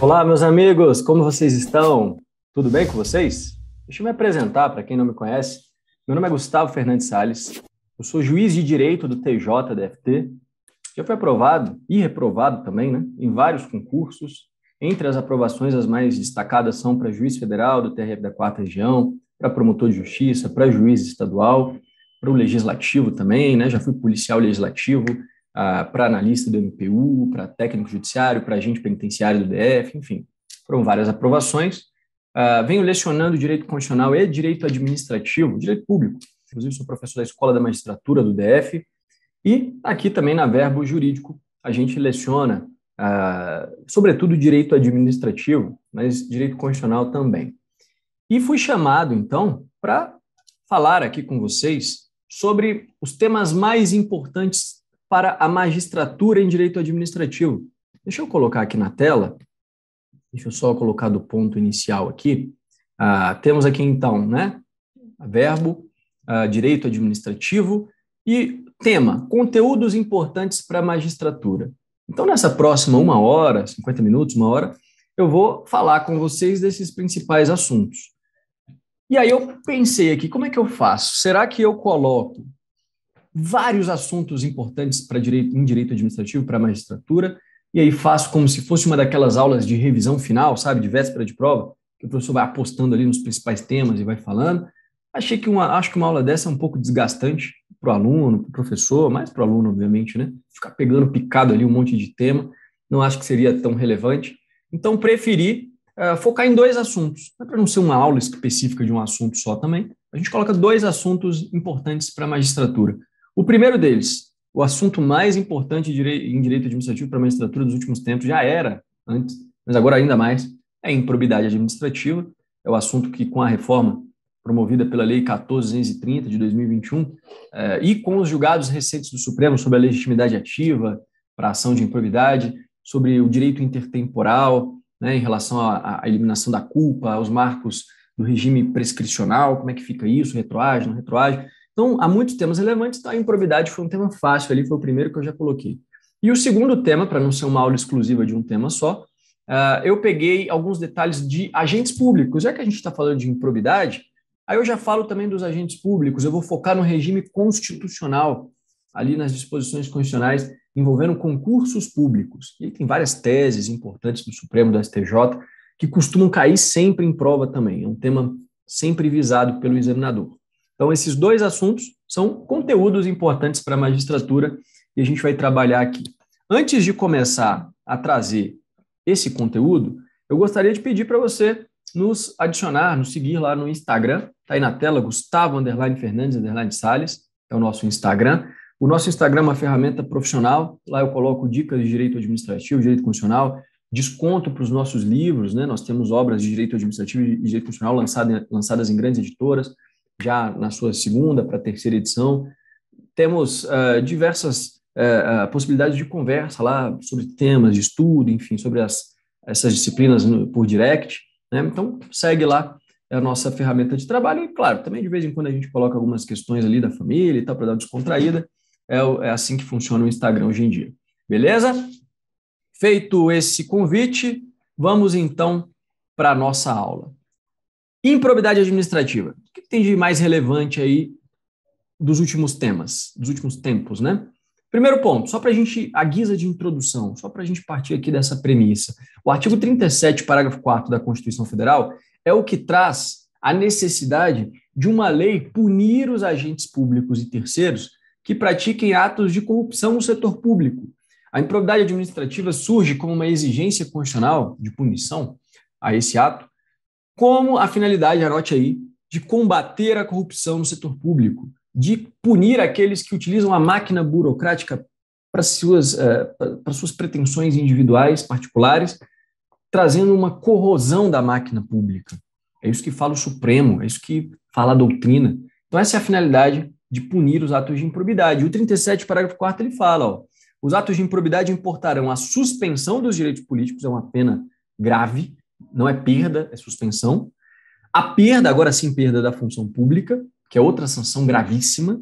Olá, meus amigos, como vocês estão? Tudo bem com vocês? Deixa eu me apresentar para quem não me conhece. Meu nome é Gustavo Fernandes Salles, eu sou juiz de direito do TJ-DFT, já fui aprovado e reprovado também, né, em vários concursos. Entre as aprovações, as mais destacadas são para juiz federal do TRF da 4ª Região, para promotor de justiça, para juiz estadual, para o legislativo também, né, já fui policial legislativo, para analista do MPU, para técnico judiciário, para agente penitenciário do DF, enfim, foram várias aprovações. Venho lecionando direito constitucional e direito administrativo, direito público. Inclusive, sou professor da Escola da Magistratura do DF. E aqui também na Verbo Jurídico, a gente leciona, sobretudo, direito administrativo, mas direito constitucional também. E fui chamado, então, para falar aqui com vocês sobre os temas mais importantes para a magistratura em direito administrativo. Deixa eu colocar aqui na tela, deixa eu só colocar do ponto inicial aqui. Temos aqui, então, né, verbo, direito administrativo e tema, conteúdos importantes para a magistratura. Então, nessa próxima 1 hora, 50 minutos, 1 hora, eu vou falar com vocês desses principais assuntos. E aí eu pensei aqui, como é que eu faço? Será que eu coloco vários assuntos importantes em direito administrativo para a magistratura, e aí faço como se fosse uma daquelas aulas de revisão final, sabe, de véspera de prova, que o professor vai apostando ali nos principais temas e vai falando? Acho que uma aula dessa é um pouco desgastante para o aluno, para o professor, mais para o aluno, obviamente, né? Ficar pegando picado ali um monte de tema, não acho que seria tão relevante. Então, preferi focar em 2 assuntos. Para não ser uma aula específica de um assunto só também, a gente coloca 2 assuntos importantes para a magistratura. O primeiro deles, o assunto mais importante em direito administrativo para a magistratura dos últimos tempos, já era antes, mas agora ainda mais, é a improbidade administrativa. É o assunto que, com a reforma promovida pela Lei 14.230 de 2021, e com os julgados recentes do Supremo sobre a legitimidade ativa para a ação de improbidade, sobre o direito intertemporal, né, em relação à eliminação da culpa, aos marcos do regime prescricional, como é que fica isso, retroage, não retroage. Então, há muitos temas relevantes, então a improbidade foi um tema fácil ali, foi o primeiro que eu já coloquei. E o segundo tema, para não ser uma aula exclusiva de um tema só, eu peguei alguns detalhes de agentes públicos. Já que a gente está falando de improbidade, aí eu já falo também dos agentes públicos, eu vou focar no regime constitucional, ali nas disposições constitucionais envolvendo concursos públicos. E aí tem várias teses importantes do Supremo, do STJ, que costumam cair sempre em prova também. É um tema sempre visado pelo examinador. Então, esses 2 assuntos são conteúdos importantes para a magistratura e a gente vai trabalhar aqui. Antes de começar a trazer esse conteúdo, eu gostaria de pedir para você nos adicionar, nos seguir lá no Instagram. Está aí na tela, Gustavo_Fernandes_Salles, é o nosso Instagram. O nosso Instagram é uma ferramenta profissional, lá eu coloco dicas de direito administrativo, direito constitucional, desconto para os nossos livros, né? Nós temos obras de direito administrativo e direito constitucional lançadas em grandes editoras, já na sua 2ª para 3ª edição. Temos diversas possibilidades de conversa lá sobre temas de estudo, enfim, sobre essas disciplinas por direct, né? Então, segue lá a nossa ferramenta de trabalho e, claro, também de vez em quando a gente coloca algumas questões ali da família e tal, para dar uma descontraída. É assim que funciona o Instagram hoje em dia. Beleza? Feito esse convite, vamos então para a nossa aula. Improbidade administrativa. O que tem de mais relevante aí dos últimos tempos, né? Primeiro ponto, só para a gente, a guisa de introdução, só para a gente partir aqui dessa premissa. O artigo 37, parágrafo 4º da Constituição Federal é o que traz a necessidade de uma lei punir os agentes públicos e terceiros que pratiquem atos de corrupção no setor público. A improbidade administrativa surge como uma exigência constitucional de punição a esse ato, como a finalidade, anote aí, de combater a corrupção no setor público, de punir aqueles que utilizam a máquina burocrática para suas pretensões individuais, particulares, trazendo uma corrosão da máquina pública. É isso que fala o Supremo, é isso que fala a doutrina. Então, essa é a finalidade de punir os atos de improbidade. O 37, parágrafo 4º, ele fala, os atos de improbidade importarão a suspensão dos direitos políticos, é uma pena grave, não é perda, é suspensão. A perda, agora sim, perda da função pública, que é outra sanção gravíssima,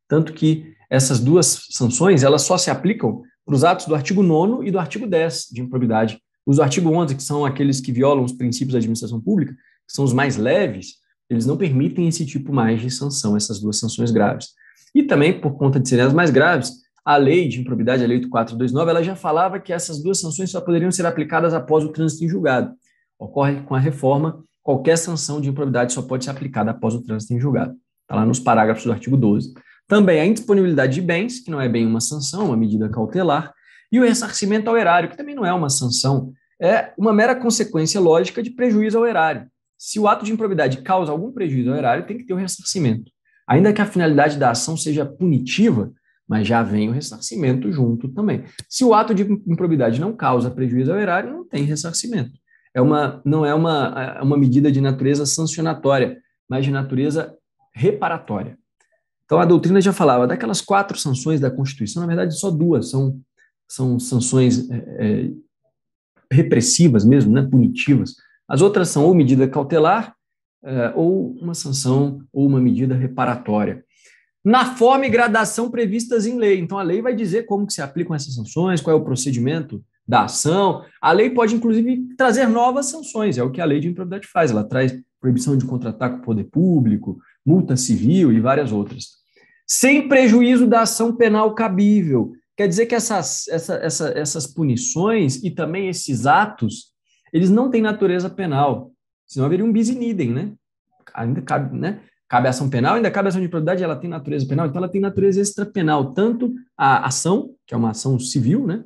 tanto que essas 2 sanções elas só se aplicam para os atos do artigo 9º e do artigo 10 de improbidade. Os artigos 11, que são aqueles que violam os princípios da administração pública, que são os mais leves, eles não permitem esse tipo mais de sanção, essas duas sanções graves. E também, por conta de serem as mais graves, a lei de improbidade, a lei 8429, ela já falava que essas duas sanções só poderiam ser aplicadas após o trânsito em julgado. Ocorre com a reforma, qualquer sanção de improbidade só pode ser aplicada após o trânsito em julgado. Está lá nos parágrafos do artigo 12. Também a indisponibilidade de bens, que não é bem uma sanção, uma medida cautelar, e o ressarcimento ao erário, que também não é uma sanção, é uma mera consequência lógica de prejuízo ao erário. Se o ato de improbidade causa algum prejuízo ao erário, tem que ter o ressarcimento. Ainda que a finalidade da ação seja punitiva, mas já vem o ressarcimento junto também. Se o ato de improbidade não causa prejuízo ao erário, não tem ressarcimento. Não é uma medida de natureza sancionatória, mas de natureza reparatória. Então, a doutrina já falava daquelas 4 sanções da Constituição, na verdade, só 2 são sanções repressivas mesmo, né, punitivas. As outras são ou medida cautelar, ou uma sanção, ou uma medida reparatória. Na forma e gradação previstas em lei. Então, a lei vai dizer como que se aplicam essas sanções, qual é o procedimento da ação. A lei pode, inclusive, trazer novas sanções, é o que a lei de improbidade faz. Ela traz proibição de contratar com o poder público, multa civil e várias outras. Sem prejuízo da ação penal cabível. Quer dizer que essas punições e também esses atos, eles não têm natureza penal, senão haveria um bis in idem, né? Ainda cabe, né? Cabe a ação penal, ainda cabe a ação de improbidade, ela tem natureza penal, então ela tem natureza extrapenal, tanto a ação, que é uma ação civil, né?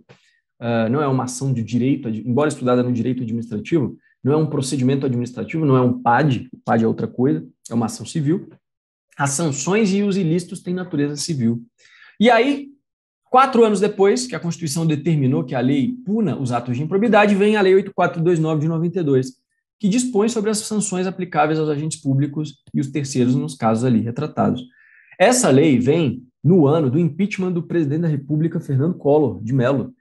Não é uma ação de direito, embora estudada no direito administrativo, não é um procedimento administrativo, não é um PAD, o PAD é outra coisa, é uma ação civil. As sanções e os ilícitos têm natureza civil. E aí, 4 anos depois, que a Constituição determinou que a lei puna os atos de improbidade, vem a Lei 8429 de 92, que dispõe sobre as sanções aplicáveis aos agentes públicos e os terceiros nos casos ali retratados. Essa lei vem no ano do impeachment do presidente da República, Fernando Collor de Mello.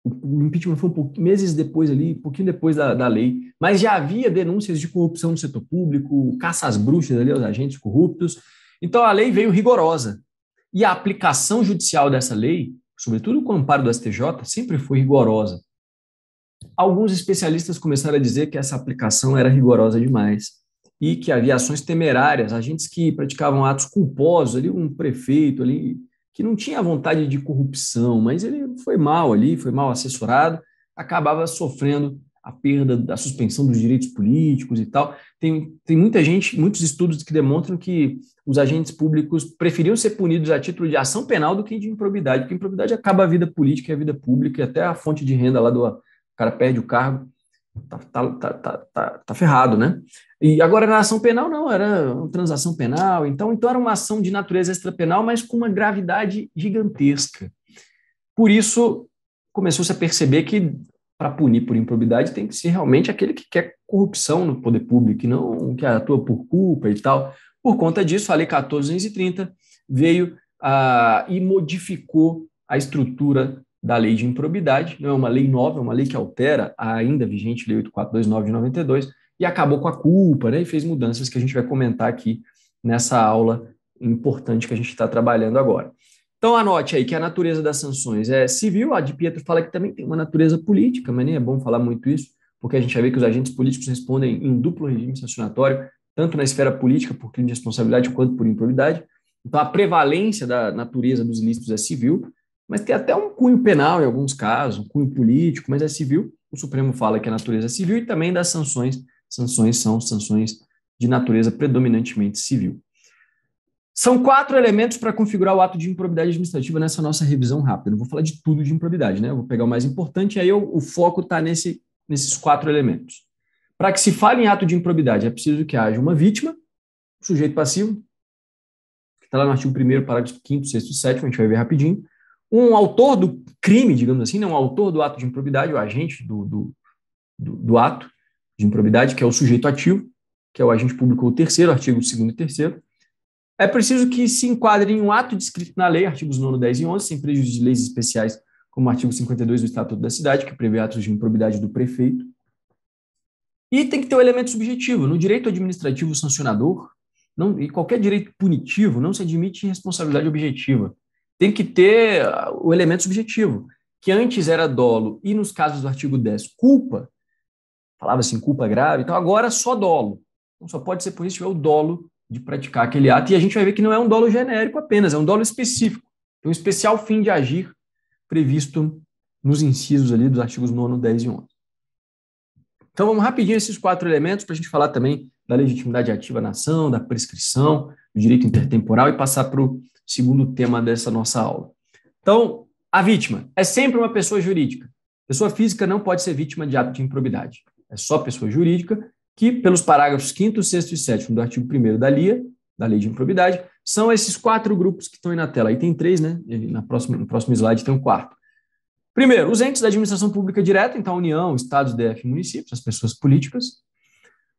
O impeachment foi meses depois ali, um pouquinho depois da lei, mas já havia denúncias de corrupção no setor público, caça às bruxas ali aos agentes corruptos. Então a lei veio rigorosa. E a aplicação judicial dessa lei, sobretudo com o amparo do STJ, sempre foi rigorosa. Alguns especialistas começaram a dizer que essa aplicação era rigorosa demais e que havia ações temerárias, agentes que praticavam atos culposos, ali um prefeito ali que não tinha vontade de corrupção, mas ele foi mal ali, foi mal assessorado, acabava sofrendo a perda da suspensão dos direitos políticos e tal. Tem muita gente, muitos estudos que demonstram que os agentes públicos preferiam ser punidos a título de ação penal do que de improbidade, porque improbidade acaba a vida política e a vida pública e até a fonte de renda lá o cara perde o cargo, tá ferrado, né? E agora na ação penal não, era uma transação penal, então era uma ação de natureza extrapenal, mas com uma gravidade gigantesca. Por isso, começou-se a perceber que para punir por improbidade tem que ser realmente aquele que quer corrupção no poder público, e não que atua por culpa e tal. Por conta disso, a Lei 14.230 veio e modificou a estrutura da lei de improbidade. Não é uma lei nova, é uma lei que altera a ainda vigente Lei 8429 de 92 e acabou com a culpa, né, e fez mudanças que a gente vai comentar aqui nessa aula importante que a gente está trabalhando agora. Então, anote aí que a natureza das sanções é civil, a de Pietro fala que também tem uma natureza política, mas nem é bom falar muito isso, porque a gente vai ver que os agentes políticos respondem em duplo regime sancionatório, tanto na esfera política, por crime de responsabilidade, quanto por improbidade. Então, a prevalência da natureza dos ilícitos é civil, mas tem até um cunho penal em alguns casos, um cunho político, mas é civil. O Supremo fala que a natureza é civil e também das sanções. Sanções são sanções de natureza predominantemente civil. São 4 elementos para configurar o ato de improbidade administrativa nessa nossa revisão rápida. Não vou falar de tudo de improbidade, né? Eu vou pegar o mais importante e aí o foco está nesses 4 elementos. Para que se fale em ato de improbidade, é preciso que haja uma vítima, sujeito passivo, que está lá no artigo 1º, parágrafo 5º, 6º e 7º, a gente vai ver rapidinho. Um autor do crime, digamos assim, né? Um autor do ato de improbidade, o agente do ato de improbidade, que é o sujeito ativo, que é o agente público ou terceiro, artigo 2º e 3º. É preciso que se enquadre em um ato descrito na lei, artigos 9, 10 e 11, sem prejuízo de leis especiais, como o artigo 52 do Estatuto da Cidade, que prevê atos de improbidade do prefeito. E tem que ter o elemento subjetivo. No direito administrativo sancionador, e qualquer direito punitivo, não se admite responsabilidade objetiva. Tem que ter o elemento subjetivo, que antes era dolo e nos casos do artigo 10, culpa, falava-se em culpa grave, então agora só dolo. Então só pode ser por isso que tiver o dolo de praticar aquele ato, e a gente vai ver que não é um dolo genérico apenas, é um dolo específico, tem um especial fim de agir previsto nos incisos ali dos artigos 9, 10 e 11. Então vamos rapidinho esses 4 elementos para a gente falar também da legitimidade ativa na ação, da prescrição, do direito intertemporal e passar para o segundo tema dessa nossa aula. Então, a vítima é sempre uma pessoa jurídica. Pessoa física não pode ser vítima de ato de improbidade. É só pessoa jurídica que, pelos parágrafos 5º, 6º e 7º do artigo 1º da LIA, da Lei de Improbidade, são esses 4 grupos que estão aí na tela. Aí tem 3, né? No próximo slide tem um 4º. Primeiro, os entes da administração pública direta, então a União, Estados, DF e municípios, as pessoas políticas.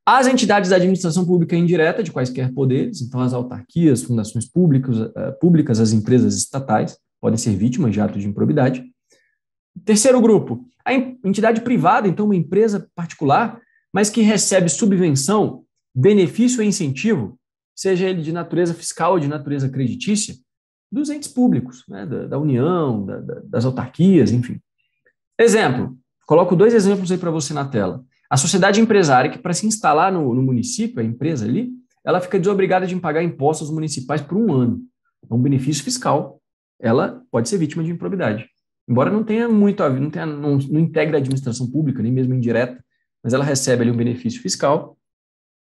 As entidades da administração pública indireta, de quaisquer poderes, então as autarquias, fundações públicas, as empresas estatais, podem ser vítimas de atos de improbidade. Terceiro grupo, a entidade privada, então uma empresa particular, mas que recebe subvenção, benefício ou incentivo, seja ele de natureza fiscal ou de natureza creditícia, dos entes públicos, né, da União, das autarquias, enfim. Exemplo, coloco 2 exemplos aí para você na tela. A sociedade empresária, que para se instalar no município, a empresa ali, ela fica desobrigada de pagar impostos municipais por 1 ano. É um benefício fiscal. Ela pode ser vítima de improbidade. Embora não tenha muito a ver, não integre a administração pública, nem mesmo indireta, mas ela recebe ali um benefício fiscal,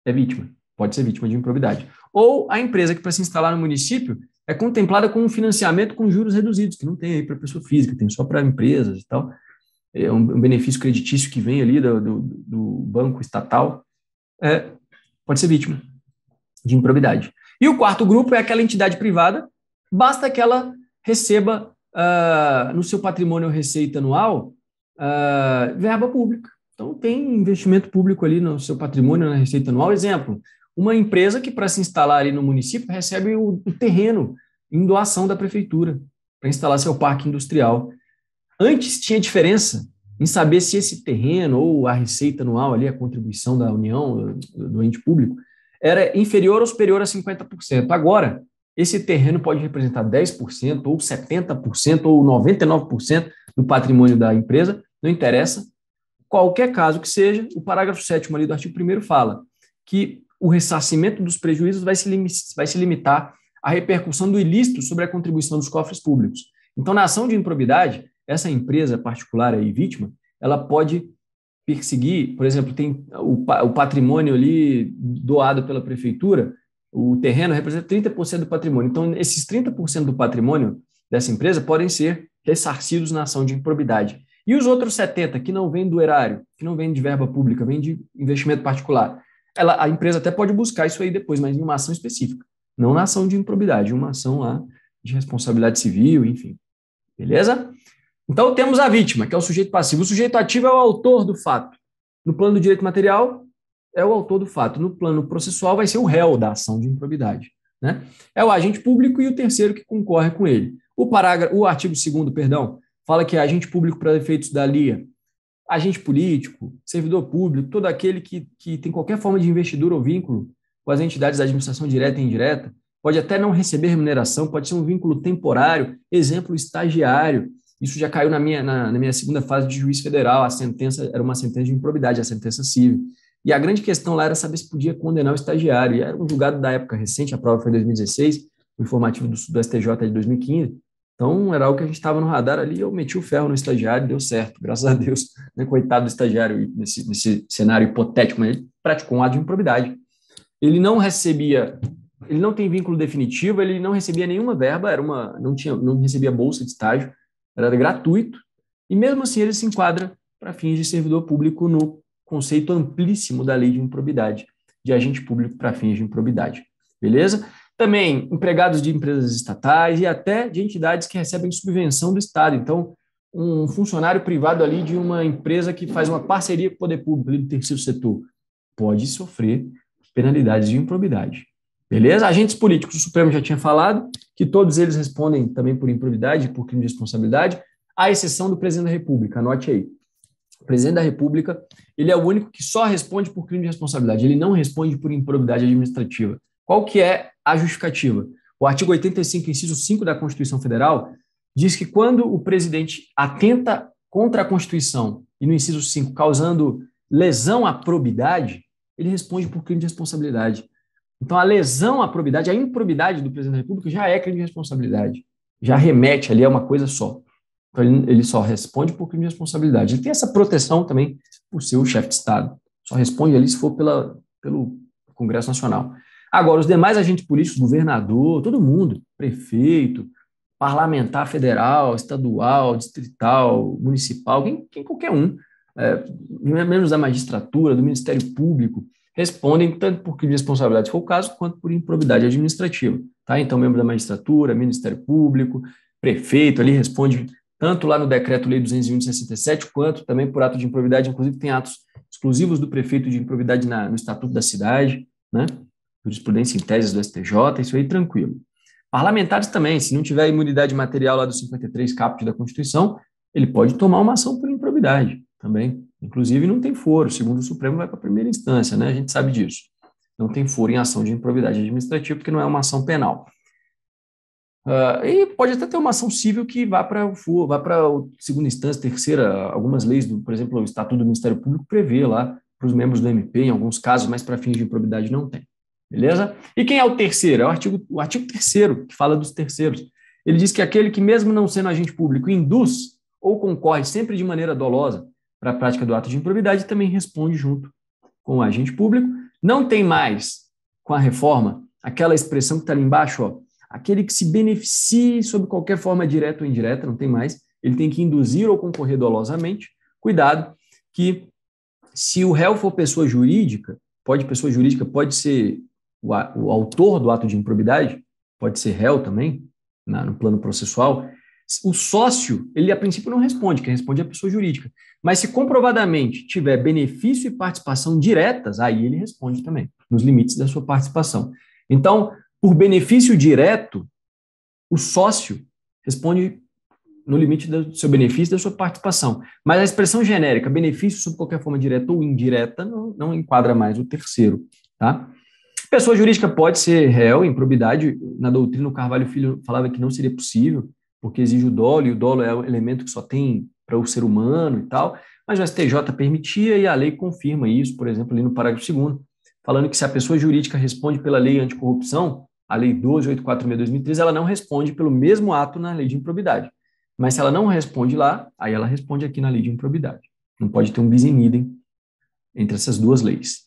é vítima, pode ser vítima de improbidade. Ou a empresa que para se instalar no município é contemplada com um financiamento com juros reduzidos, que não tem aí para pessoa física, tem só para empresas e tal. É um benefício creditício que vem ali do banco estatal, pode ser vítima de improbidade. E o 4º grupo é aquela entidade privada, basta que ela receba no seu patrimônio ou receita anual verba pública. Então, tem investimento público ali no seu patrimônio, na receita anual. Exemplo, uma empresa que, para se instalar ali no município, recebe o terreno em doação da prefeitura para instalar seu parque industrial. Antes tinha diferença em saber se esse terreno ou a receita anual, ali, a contribuição da União, do ente público, era inferior ou superior a 50%. Agora, esse terreno pode representar 10%, ou 70%, ou 99% do patrimônio da empresa, não interessa. Qualquer caso que seja, o parágrafo 7º ali do artigo 1º fala que o ressarcimento dos prejuízos vai se limitar à repercussão do ilícito sobre a contribuição dos cofres públicos. Então, na ação de improbidade, essa empresa particular aí, vítima, ela pode perseguir, por exemplo, tem o patrimônio ali doado pela prefeitura, o terreno representa 30% do patrimônio. Então, esses 30% do patrimônio dessa empresa podem ser ressarcidos na ação de improbidade. E os outros 70% que não vêm do erário, que não vêm de verba pública, vêm de investimento particular, a empresa até pode buscar isso aí depois, mas em uma ação específica, não na ação de improbidade, uma ação lá de responsabilidade civil, enfim. Beleza? Então, temos a vítima, que é o sujeito passivo. O sujeito ativo é o autor do fato. No plano do direito material, é o autor do fato. No plano processual, vai ser o réu da ação de improbidade, né? É o agente público e o terceiro que concorre com ele. O artigo 2º, perdão, fala que é agente público para efeitos da LIA, agente político, servidor público, todo aquele que tem qualquer forma de investidura ou vínculo com as entidades da administração direta e indireta, pode até não receber remuneração, pode ser um vínculo temporário, exemplo, estagiário. Isso já caiu na minha segunda fase de juiz federal, a sentença era uma sentença de improbidade, a sentença civil. E a grande questão lá era saber se podia condenar o estagiário. E era um julgado da época recente, a prova foi em 2016, o informativo do STJ de 2015. Então, era algo que a gente estava no radar ali, eu meti o ferro no estagiário e deu certo, graças a Deus. Né? Coitado do estagiário nesse cenário hipotético, mas ele praticou um ato de improbidade. Ele não tem vínculo definitivo, ele não recebia nenhuma verba, não recebia bolsa de estágio, era gratuito, e mesmo assim ele se enquadra para fins de servidor público no conceito amplíssimo da lei de improbidade, de agente público para fins de improbidade. Beleza? Também empregados de empresas estatais e até de entidades que recebem subvenção do Estado. Então, um funcionário privado ali de uma empresa que faz uma parceria com o poder público, ali do terceiro setor, pode sofrer penalidades de improbidade. Beleza? Agentes políticos, o Supremo já tinha falado que todos eles respondem também por improbidade, por crime de responsabilidade, à exceção do presidente da República. Anote aí. O presidente da República, ele é o único que só responde por crime de responsabilidade, ele não responde por improbidade administrativa. Qual que é a justificativa? O artigo 85, inciso 5 da Constituição Federal diz que quando o presidente atenta contra a Constituição, e no inciso 5, causando lesão à probidade, ele responde por crime de responsabilidade. Então, a lesão à probidade, a improbidade do presidente da República já é crime de responsabilidade. Já remete ali a uma coisa só. Então, ele só responde por crime de responsabilidade. Ele tem essa proteção também por ser o chefe de Estado. Só responde ali se for pelo Congresso Nacional. Agora, os demais agentes políticos, governador, todo mundo, prefeito, parlamentar federal, estadual, distrital, municipal, qualquer um, membros da magistratura, do Ministério Público, respondem tanto por crime de responsabilidade, se for o caso, quanto por improbidade administrativa. Tá? Então, membro da magistratura, Ministério Público, prefeito, ali responde tanto lá no Decreto-Lei 201 de 67, quanto também por ato de improbidade, inclusive tem atos exclusivos do prefeito de improbidade no Estatuto da Cidade, né? Jurisprudência em teses do STJ, isso aí tranquilo. Parlamentares também, se não tiver imunidade material lá do 53 caput da Constituição, ele pode tomar uma ação por improbidade também. Inclusive não tem foro, segundo o Supremo vai para a primeira instância, né? A gente sabe disso. Não tem foro em ação de improbidade administrativa, porque não é uma ação penal. E pode até ter uma ação civil que vá para a segunda instância, terceira, algumas leis, por exemplo, o Estatuto do Ministério Público prevê lá para os membros do MP, em alguns casos, mas para fins de improbidade não tem. Beleza? E quem é o terceiro? É o artigo 3º, que fala dos terceiros. Ele diz que aquele que, mesmo não sendo agente público, induz ou concorre sempre de maneira dolosa para a prática do ato de improbidade, também responde junto com o agente público. Não tem mais, com a reforma, aquela expressão que está ali embaixo, ó, aquele que se beneficie sob qualquer forma direta ou indireta, não tem mais, ele tem que induzir ou concorrer dolosamente. Cuidado, que se o réu for pessoa jurídica pode ser o autor do ato de improbidade, pode ser réu também, no plano processual. O sócio, ele a princípio não responde, quem responde é a pessoa jurídica. Mas se comprovadamente tiver benefício e participação diretas, aí ele responde também, nos limites da sua participação. Então, por benefício direto, o sócio responde no limite do seu benefício e da sua participação. Mas a expressão genérica, benefício sob qualquer forma direta ou indireta, não enquadra mais o terceiro. Tá? Pessoa jurídica pode ser réu em improbidade. Na doutrina, o Carvalho Filho falava que não seria possível, porque exige o dolo, e o dolo é um elemento que só tem para o ser humano e tal, mas o STJ permitia e a lei confirma isso, por exemplo, ali no parágrafo 2º, falando que se a pessoa jurídica responde pela lei anticorrupção, a lei 12.846/2013, ela não responde pelo mesmo ato na lei de improbidade. Mas se ela não responde lá, aí ela responde aqui na lei de improbidade. Não pode ter um bis in idem entre essas duas leis.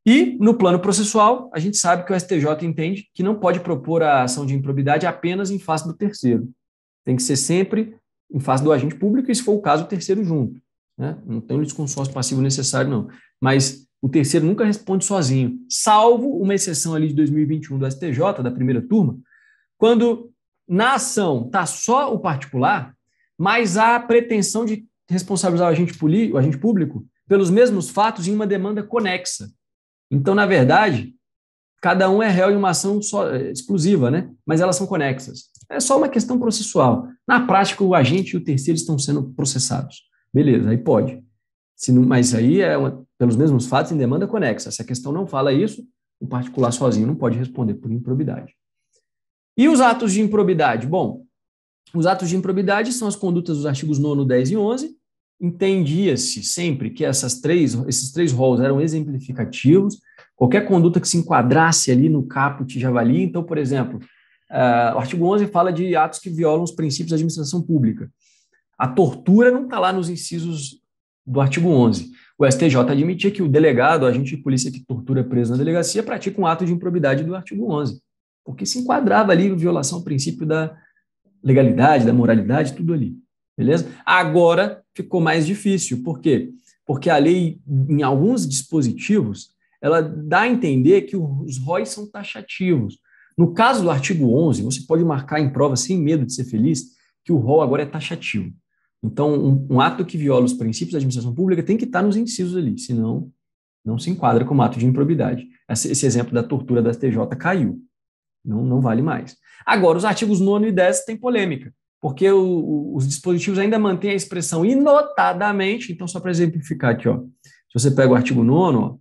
E, no plano processual, a gente sabe que o STJ entende que não pode propor a ação de improbidade apenas em face do terceiro. Tem que ser sempre em face do agente público e, se for o caso, o terceiro junto. Né? Não tem o litisconsórcio passivo necessário, não. Mas o terceiro nunca responde sozinho, salvo uma exceção ali de 2021 do STJ, da primeira turma, quando na ação está só o particular, mas há a pretensão de responsabilizar o agente público pelos mesmos fatos em uma demanda conexa. Então, na verdade, cada um é réu em uma ação exclusiva, né? Mas elas são conexas. É só uma questão processual. Na prática, o agente e o terceiro estão sendo processados. Beleza, aí pode. Mas aí pelos mesmos fatos em demanda conexa. Se a questão não fala isso, o particular sozinho não pode responder por improbidade. E os atos de improbidade? Bom, os atos de improbidade são as condutas dos artigos 9º, 10 e 11. Entendia-se sempre que esses três rolos eram exemplificativos. Qualquer conduta que se enquadrasse ali no caput já valia. Então, por exemplo, o artigo 11 fala de atos que violam os princípios da administração pública. A tortura não está lá nos incisos do artigo 11. O STJ admitia que o delegado, o agente de polícia que tortura preso na delegacia, pratica um ato de improbidade do artigo 11, porque se enquadrava ali violação ao princípio da legalidade, da moralidade, tudo ali. Beleza? Agora ficou mais difícil. Por quê? Porque a lei, em alguns dispositivos, ela dá a entender que os ROIs são taxativos. No caso do artigo 11, você pode marcar em prova, sem medo de ser feliz, que o rol agora é taxativo. Então, um ato que viola os princípios da administração pública tem que estar nos incisos ali, senão não se enquadra como ato de improbidade. Esse exemplo da tortura da STJ caiu. Não vale mais. Agora, os artigos 9º e 10 têm polêmica, porque os dispositivos ainda mantêm a expressão "e notadamente", então só para exemplificar aqui, ó, se você pega o artigo 9º, ó,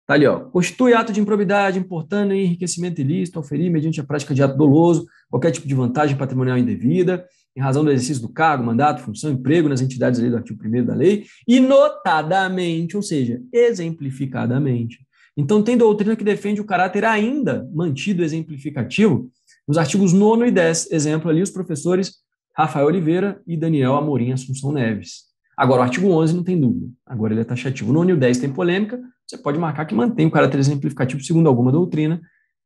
Tá ali, ó. Constitui ato de improbidade importando em enriquecimento ilícito, oferir mediante a prática de ato doloso, qualquer tipo de vantagem patrimonial indevida, em razão do exercício do cargo, mandato, função, emprego nas entidades da lei do artigo 1º da lei, e notadamente, ou seja, exemplificadamente. Então, tem doutrina que defende o caráter ainda mantido exemplificativo nos artigos 9º e 10º. Exemplo ali, os professores Rafael Oliveira e Daniel Amorim Assunção Neves. Agora, o artigo 11 não tem dúvida. Agora ele é taxativo. O 9º e o 10 tem polêmica, você pode marcar que mantém o caráter exemplificativo segundo alguma doutrina,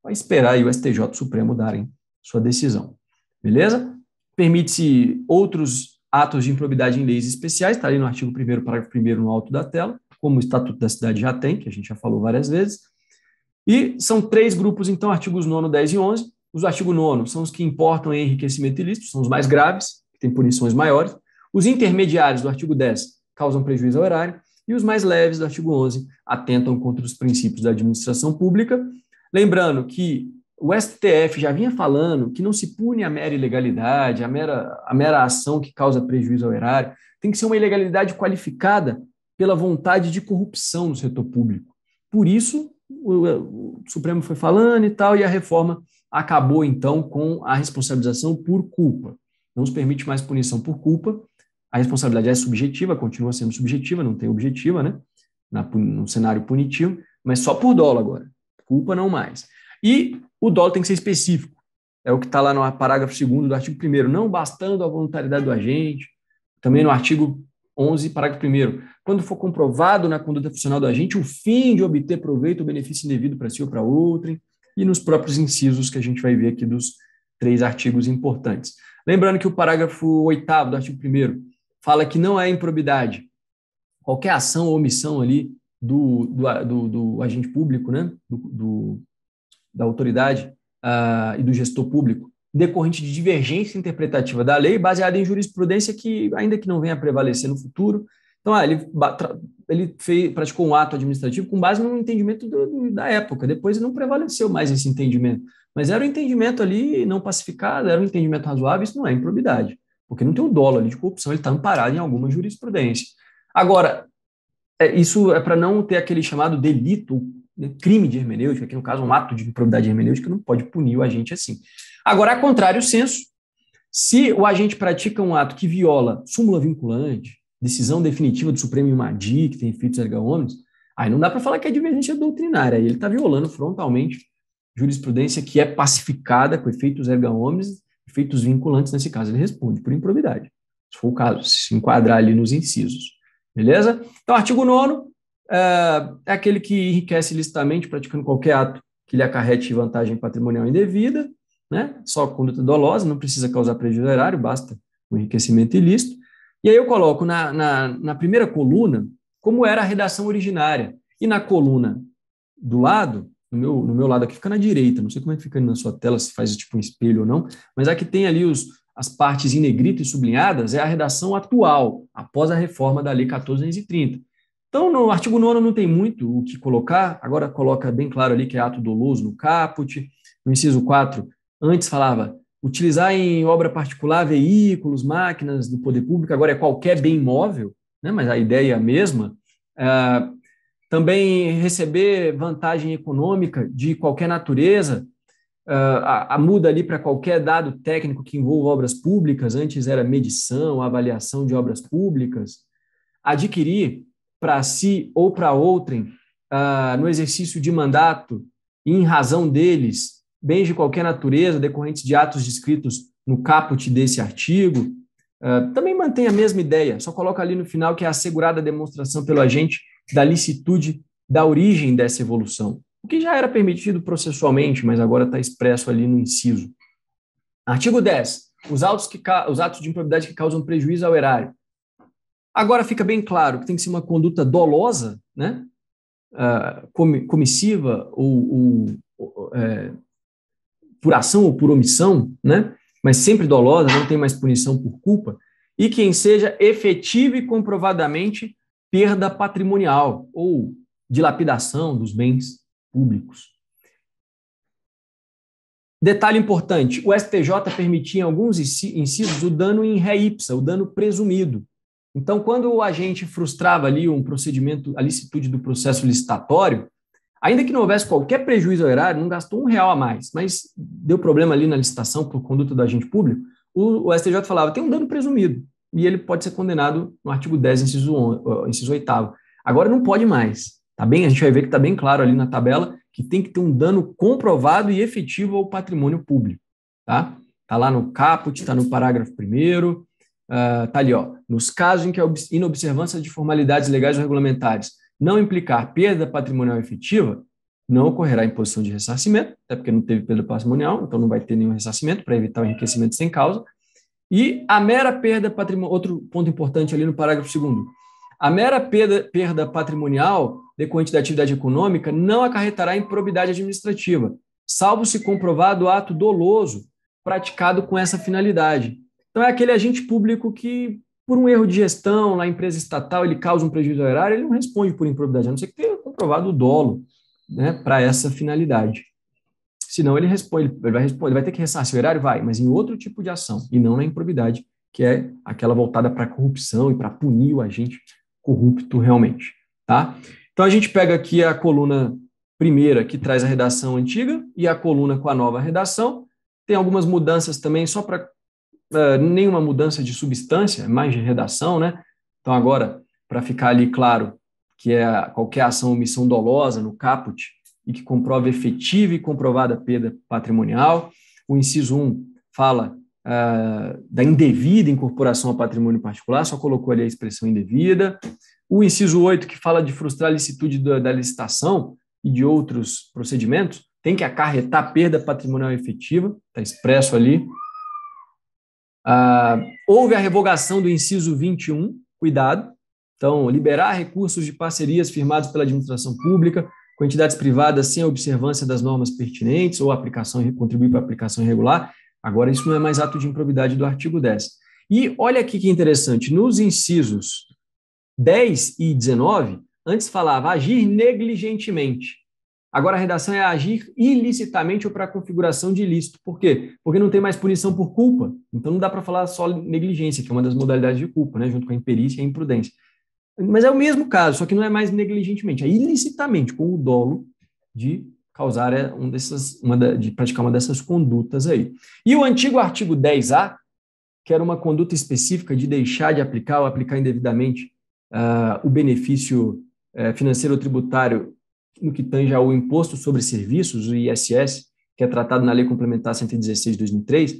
vai esperar aí o STJ Supremo darem sua decisão. Beleza? Permite-se outros atos de improbidade em leis especiais, está ali no artigo 1º, parágrafo 1º no alto da tela, como o Estatuto da Cidade já tem, que a gente já falou várias vezes. E são 3 grupos, então, artigos 9º, 10 e 11. Os artigos 9º são os que importam em enriquecimento ilícito, são os mais graves, que têm punições maiores. Os intermediários do artigo 10 causam prejuízo ao erário, e os mais leves do artigo 11 atentam contra os princípios da administração pública. Lembrando que o STF já vinha falando que não se pune a mera ilegalidade, a mera ação que causa prejuízo ao erário, tem que ser uma ilegalidade qualificada pela vontade de corrupção no setor público. Por isso, o Supremo foi falando e tal, e a reforma acabou, então, com a responsabilização por culpa. Não se permite mais punição por culpa. A responsabilidade é subjetiva, continua sendo subjetiva, não tem objetiva, né? No cenário punitivo, mas só por dolo agora. Culpa não mais. E o dolo tem que ser específico. É o que está lá no parágrafo 2º do artigo 1º, não bastando a voluntariedade do agente. Também no artigo 11, parágrafo 1º, quando for comprovado na conduta funcional do agente o fim de obter proveito ou benefício indevido para si ou para outrem, e nos próprios incisos que a gente vai ver aqui dos 3 artigos importantes. Lembrando que o parágrafo 8º do artigo 1º fala que não é improbidade qualquer ação ou omissão ali do agente público, né? Da autoridade e do gestor público, decorrente de divergência interpretativa da lei, baseada em jurisprudência que, ainda que não venha a prevalecer no futuro, então ele praticou um ato administrativo com base no entendimento da época, depois não prevaleceu mais esse entendimento, mas era um entendimento ali não pacificado, era um entendimento razoável, isso não é improbidade, porque não tem um dolo ali de corrupção, ele está amparado em alguma jurisprudência. Agora, isso é para não ter aquele chamado delito, crime de hermenêutica, aqui no caso um ato de improbidade hermenêutica, não pode punir o agente assim. Agora, a contrário senso, se o agente pratica um ato que viola súmula vinculante, decisão definitiva do Supremo Imadi, que tem efeitos erga omnes, aí não dá para falar que é divergência doutrinária, aí ele está violando frontalmente jurisprudência que é pacificada com efeitos erga omnes, efeitos vinculantes, nesse caso ele responde por improbidade, se for o caso, se enquadrar ali nos incisos. Beleza? Então, artigo 9º é aquele que enriquece ilicitamente praticando qualquer ato que lhe acarrete vantagem patrimonial indevida, né? Só conduta dolosa, não precisa causar prejuízo ao erário, basta o enriquecimento ilícito. E aí eu coloco na primeira coluna como era a redação originária. E na coluna do lado, no meu lado aqui fica na direita, não sei como é que fica na sua tela, se faz tipo um espelho ou não, mas aqui tem ali as partes em negrito e sublinhadas, é a redação atual, após a reforma da Lei 14.230. Então, no artigo 9º não tem muito o que colocar, agora coloca bem claro ali que é ato doloso no caput. No inciso 4, antes falava utilizar em obra particular veículos, máquinas do poder público, agora é qualquer bem imóvel, né, mas a ideia é a mesma. Também receber vantagem econômica de qualquer natureza, a muda ali para qualquer dado técnico que envolva obras públicas, antes era medição, avaliação de obras públicas, adquirir para si ou para outrem, no exercício de mandato, e em razão deles, bens de qualquer natureza, decorrentes de atos descritos no caput desse artigo, também mantém a mesma ideia, só coloca ali no final que é assegurada a demonstração pelo agente da licitude da origem dessa evolução, o que já era permitido processualmente, mas agora está expresso ali no inciso. Artigo 10. Os atos de improbidade que causam prejuízo ao erário. Agora fica bem claro que tem que ser uma conduta dolosa, né? Comissiva ou por ação ou por omissão, né? Mas sempre dolosa, não tem mais punição por culpa, e quem seja efetiva e comprovadamente perda patrimonial ou dilapidação dos bens públicos. Detalhe importante, o STJ permitia em alguns incisos o dano in re ipsa, o dano presumido. Então, quando o agente frustrava ali um procedimento, a licitude do processo licitatório, Ainda que não houvesse qualquer prejuízo ao erário, não gastou R$ 1 a mais, mas deu problema ali na licitação por conduta do agente público, o STJ falava, tem um dano presumido, e ele pode ser condenado no artigo 10, inciso 8º. Agora não pode mais, tá bem? A gente vai ver que está bem claro ali na tabela que tem que ter um dano comprovado e efetivo ao patrimônio público, tá? Está lá no caput, está no parágrafo 1º, está ali, ó, nos casos em que a inobservância de formalidades legais ou regulamentares não implicar perda patrimonial efetiva, não ocorrerá imposição de ressarcimento, até porque não teve perda patrimonial, então não vai ter nenhum ressarcimento para evitar o enriquecimento sem causa. E a mera perda patrimonial, outro ponto importante ali no parágrafo 2º, a mera perda patrimonial decorrente da atividade econômica não acarretará improbidade administrativa, salvo se comprovado ato doloso praticado com essa finalidade. Então é aquele agente público que, por um erro de gestão na empresa estatal, ele causa um prejuízo ao erário, ele não responde por improbidade, a não ser que tenha comprovado o dolo, né, para essa finalidade. Senão ele vai ter que ressarcir o erário, vai, mas em outro tipo de ação, e não na improbidade, que é aquela voltada para a corrupção e para punir o agente corrupto realmente, tá? Então a gente pega aqui a coluna primeira, que traz a redação antiga, e a coluna com a nova redação. Tem algumas mudanças também, só para nenhuma mudança de substância, mais de redação, né? Então agora, para ficar ali claro que é qualquer ação ou omissão dolosa no caput e que comprova efetiva e comprovada perda patrimonial. O inciso 1 fala da indevida incorporação ao patrimônio particular, só colocou ali a expressão indevida. O inciso 8, que fala de frustrar a licitude da licitação e de outros procedimentos, tem que acarretar perda patrimonial efetiva, está expresso ali. Houve a revogação do inciso 21, cuidado, então, liberar recursos de parcerias firmados pela administração pública com entidades privadas sem a observância das normas pertinentes ou contribuir para a aplicação irregular. Agora, isso não é mais ato de improbidade do artigo 10. E olha aqui que interessante, nos incisos 10 e 19, antes falava agir negligentemente. Agora a redação é agir ilicitamente ou para configuração de ilícito. Por quê? Porque não tem mais punição por culpa. Então não dá para falar só negligência, que é uma das modalidades de culpa, né, junto com a imperícia e a imprudência. Mas é o mesmo caso, só que não é mais negligentemente, é ilicitamente, com o dolo de causar de praticar uma dessas condutas aí. E o antigo artigo 10A, que era uma conduta específica de deixar de aplicar ou aplicar indevidamente o benefício financeiro ou tributário no que tange ao imposto sobre serviços, o ISS, que é tratado na Lei Complementar 116 de 2003,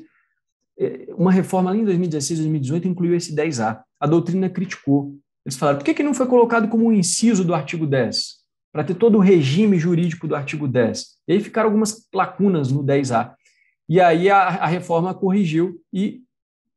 uma reforma ali em 2016, 2018 incluiu esse 10A. A doutrina criticou. Eles falaram, por que não foi colocado como um inciso do artigo 10? Para ter todo o regime jurídico do artigo 10. E aí ficaram algumas lacunas no 10A. E aí a reforma corrigiu e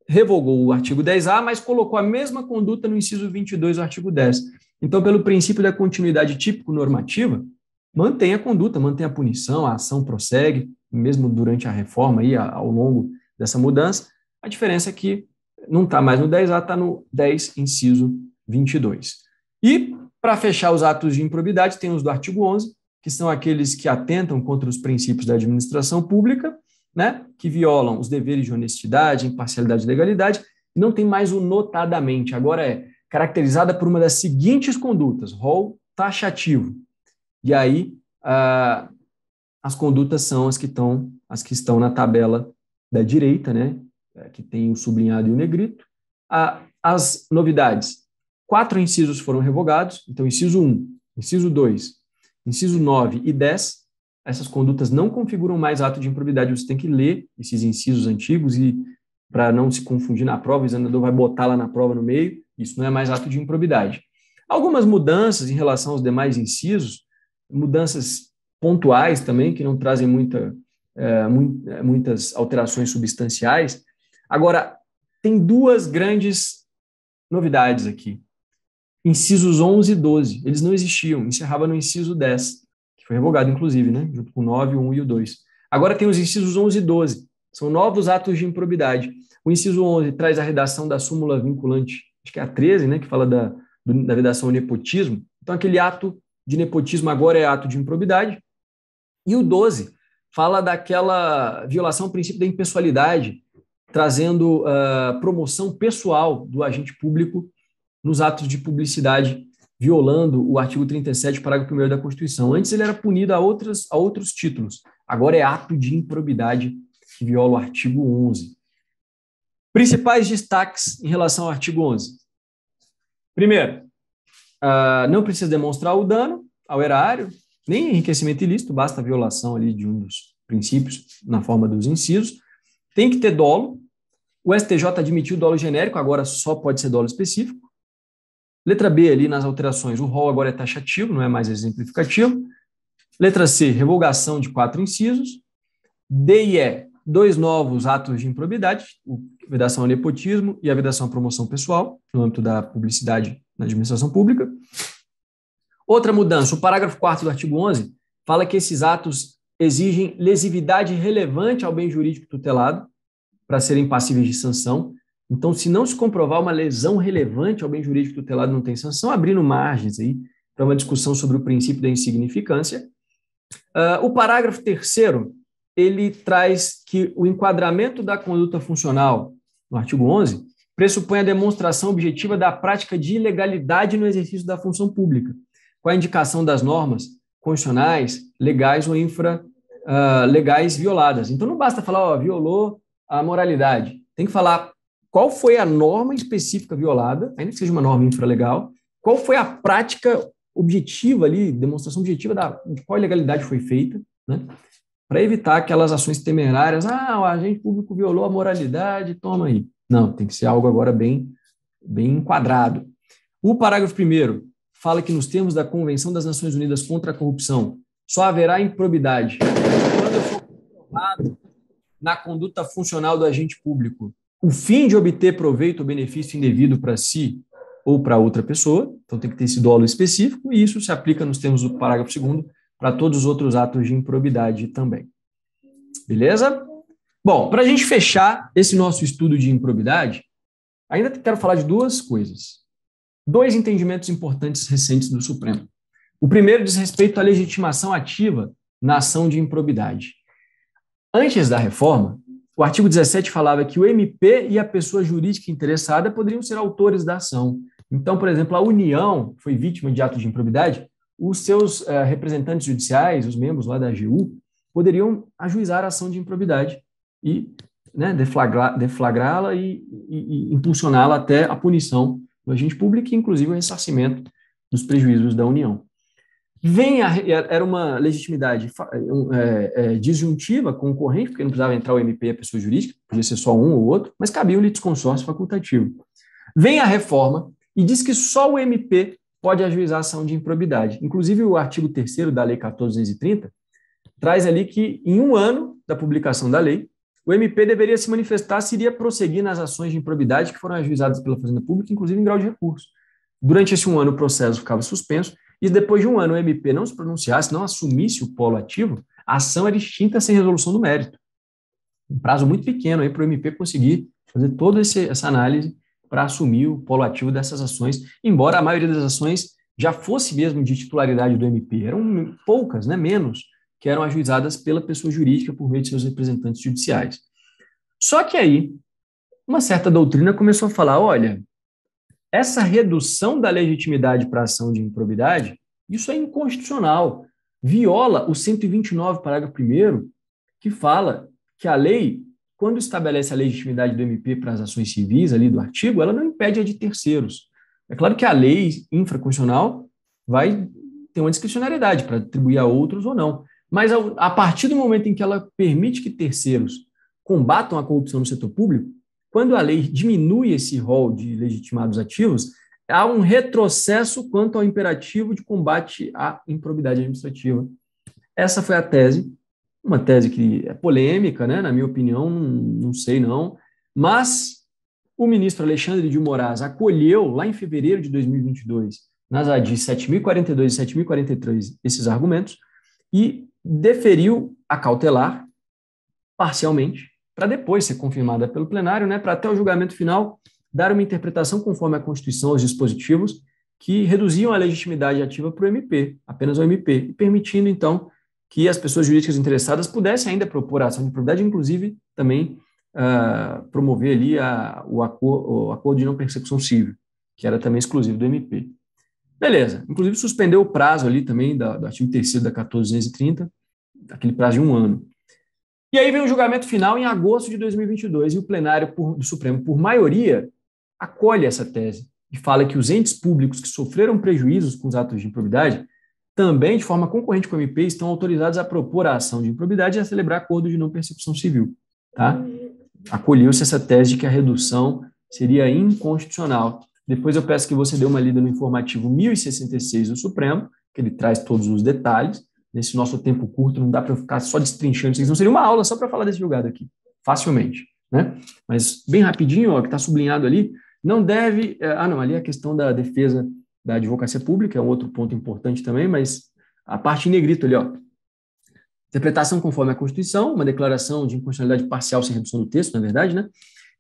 revogou o artigo 10A, mas colocou a mesma conduta no inciso 22 do artigo 10. Então, pelo princípio da continuidade típico-normativa, mantém a conduta, mantém a punição, a ação prossegue, mesmo durante a reforma, aí, ao longo dessa mudança. A diferença é que não está mais no 10A, está no 10, inciso 22. E, para fechar os atos de improbidade, tem os do artigo 11, que são aqueles que atentam contra os princípios da administração pública, né, que violam os deveres de honestidade, imparcialidade e legalidade, e não tem mais o notadamente, agora é caracterizada por uma das seguintes condutas, rol taxativo. E aí, as condutas são as que estão na tabela da direita, né, que tem o sublinhado e o negrito. As novidades, 4 incisos foram revogados, então inciso 1, inciso 2, inciso 9 e 10, essas condutas não configuram mais ato de improbidade, você tem que ler esses incisos antigos e para não se confundir na prova, o examinador vai botar lá na prova no meio, isso não é mais ato de improbidade. Algumas mudanças em relação aos demais incisos, mudanças pontuais também, que não trazem muitas alterações substanciais. Agora, tem 2 grandes novidades aqui. Incisos 11 e 12, eles não existiam, encerrava no inciso 10, que foi revogado, inclusive, né, junto com o 9, o 1 e o 2. Agora tem os incisos 11 e 12, são novos atos de improbidade. O inciso 11 traz a redação da súmula vinculante, acho que é a 13, né, que fala da vedação ao nepotismo. Então, aquele ato de nepotismo agora é ato de improbidade. E o 12 fala daquela violação ao princípio da impessoalidade, trazendo promoção pessoal do agente público nos atos de publicidade violando o artigo 37, parágrafo 1º da Constituição. Antes ele era punido a outros títulos. Agora é ato de improbidade que viola o artigo 11. Principais destaques em relação ao artigo 11. Primeiro, não precisa demonstrar o dano ao erário, nem enriquecimento ilícito, basta a violação ali de um dos princípios na forma dos incisos. Tem que ter dolo. O STJ admitiu o dolo genérico, agora só pode ser dolo específico. Letra B, ali nas alterações, o rol agora é taxativo, não é mais exemplificativo. Letra C, revogação de 4 incisos. D e E, 2 novos atos de improbidade, a vedação ao nepotismo e a vedação à promoção pessoal, no âmbito da publicidade na administração pública. Outra mudança, o parágrafo 4º do artigo 11 fala que esses atos exigem lesividade relevante ao bem jurídico tutelado para serem passíveis de sanção. Então, se não se comprovar uma lesão relevante ao bem jurídico tutelado, não tem sanção, abrindo margens aí para uma discussão sobre o princípio da insignificância. O parágrafo 3º, ele traz que o enquadramento da conduta funcional, no artigo 11, pressupõe a demonstração objetiva da prática de ilegalidade no exercício da função pública, com a indicação das normas constitucionais, legais ou infralegais violadas. Então, não basta falar, violou a moralidade. Tem que falar qual foi a norma específica violada, ainda que seja uma norma infralegal, qual foi a prática objetiva ali, demonstração objetiva de qual ilegalidade foi feita, né? Para evitar aquelas ações temerárias, o agente público violou a moralidade, toma aí. Não, tem que ser algo agora bem enquadrado. O parágrafo 1º fala que nos termos da Convenção das Nações Unidas contra a Corrupção, só haverá improbidade quando for comprovado na conduta funcional do agente público o fim de obter proveito ou benefício indevido para si ou para outra pessoa, então tem que ter esse dolo específico, e isso se aplica nos termos do parágrafo 2º para todos os outros atos de improbidade também. Beleza? Bom, para a gente fechar esse nosso estudo de improbidade, ainda quero falar de duas coisas. 2 entendimentos importantes recentes do Supremo. O primeiro diz respeito à legitimação ativa na ação de improbidade. Antes da reforma, o artigo 17 falava que o MP e a pessoa jurídica interessada poderiam ser autores da ação. Então, por exemplo, a União foi vítima de ato de improbidade, os seus representantes judiciais, os membros lá da AGU, poderiam ajuizar a ação de improbidade e deflagrá-la e impulsioná-la até a punição do agente público e, inclusive, o ressarcimento dos prejuízos da União. Era uma legitimidade disjuntiva, concorrente, porque não precisava entrar o MP e a pessoa jurídica, podia ser só um ou outro, mas cabia um litisconsórcio facultativo. Vem a reforma e diz que só o MP pode ajuizar a ação de improbidade. Inclusive, o artigo 3º da Lei 14.230 traz ali que, em 1 ano da publicação da lei, o MP deveria se manifestar se iria prosseguir nas ações de improbidade que foram ajuizadas pela Fazenda Pública, inclusive em grau de recurso. Durante esse 1 ano, o processo ficava suspenso, e depois de 1 ano o MP não se pronunciasse, não assumisse o polo ativo, a ação era extinta sem resolução do mérito. Um prazo muito pequeno para o MP conseguir fazer toda essa análise para assumir o polo ativo dessas ações, embora a maioria das ações já fosse mesmo de titularidade do MP. Eram poucas, menos, que eram ajuizadas pela pessoa jurídica por meio de seus representantes judiciais. Só que aí, uma certa doutrina começou a falar, olha, essa redução da legitimidade para a ação de improbidade, isso é inconstitucional, viola o 129, parágrafo 1º, que fala que a lei, quando estabelece a legitimidade do MP para as ações civis, ali do artigo, ela não impede a de terceiros. É claro que a lei infraconstitucional vai ter uma discricionariedade para atribuir a outros ou não, mas a partir do momento em que ela permite que terceiros combatam a corrupção no setor público, quando a lei diminui esse rol de legitimados ativos, há um retrocesso quanto ao imperativo de combate à improbidade administrativa. Essa foi a tese, uma tese que é polêmica, na minha opinião, não sei não, mas o ministro Alexandre de Moraes acolheu, lá em fevereiro de 2022, nas ADIs 7.042 e 7.043, esses argumentos, e deferiu a cautelar, parcialmente, para depois ser confirmada pelo plenário, para até o julgamento final dar uma interpretação conforme a Constituição aos dispositivos que reduziam a legitimidade ativa para o MP, apenas ao MP, e permitindo, então, que as pessoas jurídicas interessadas pudessem ainda propor a ação de improbidade, inclusive também promover ali o acordo de não persecução civil, que era também exclusivo do MP. Beleza. Inclusive, suspendeu o prazo ali também do artigo 3º da 14.230, aquele prazo de 1 ano. E aí vem o julgamento final em agosto de 2022 e o plenário do Supremo, por maioria, acolhe essa tese e fala que os entes públicos que sofreram prejuízos com os atos de improbidade também, de forma concorrente com o MP, estão autorizados a propor a ação de improbidade e a celebrar acordo de não persecução civil. Tá? Acolheu-se essa tese de que a redução seria inconstitucional. Depois eu peço que você dê uma lida no informativo 1066 do Supremo, que ele traz todos os detalhes. Nesse nosso tempo curto, não dá para eu ficar só destrinchando isso. Não seria uma aula só para falar desse julgado aqui, facilmente. Né? Mas, bem rapidinho, ó, que está sublinhado ali, não deve... ali é a questão da defesa da advocacia pública, é um outro ponto importante também, mas a parte em negrito ali, ó. Interpretação conforme a Constituição, uma declaração de inconstitucionalidade parcial sem redução do texto, na verdade, né?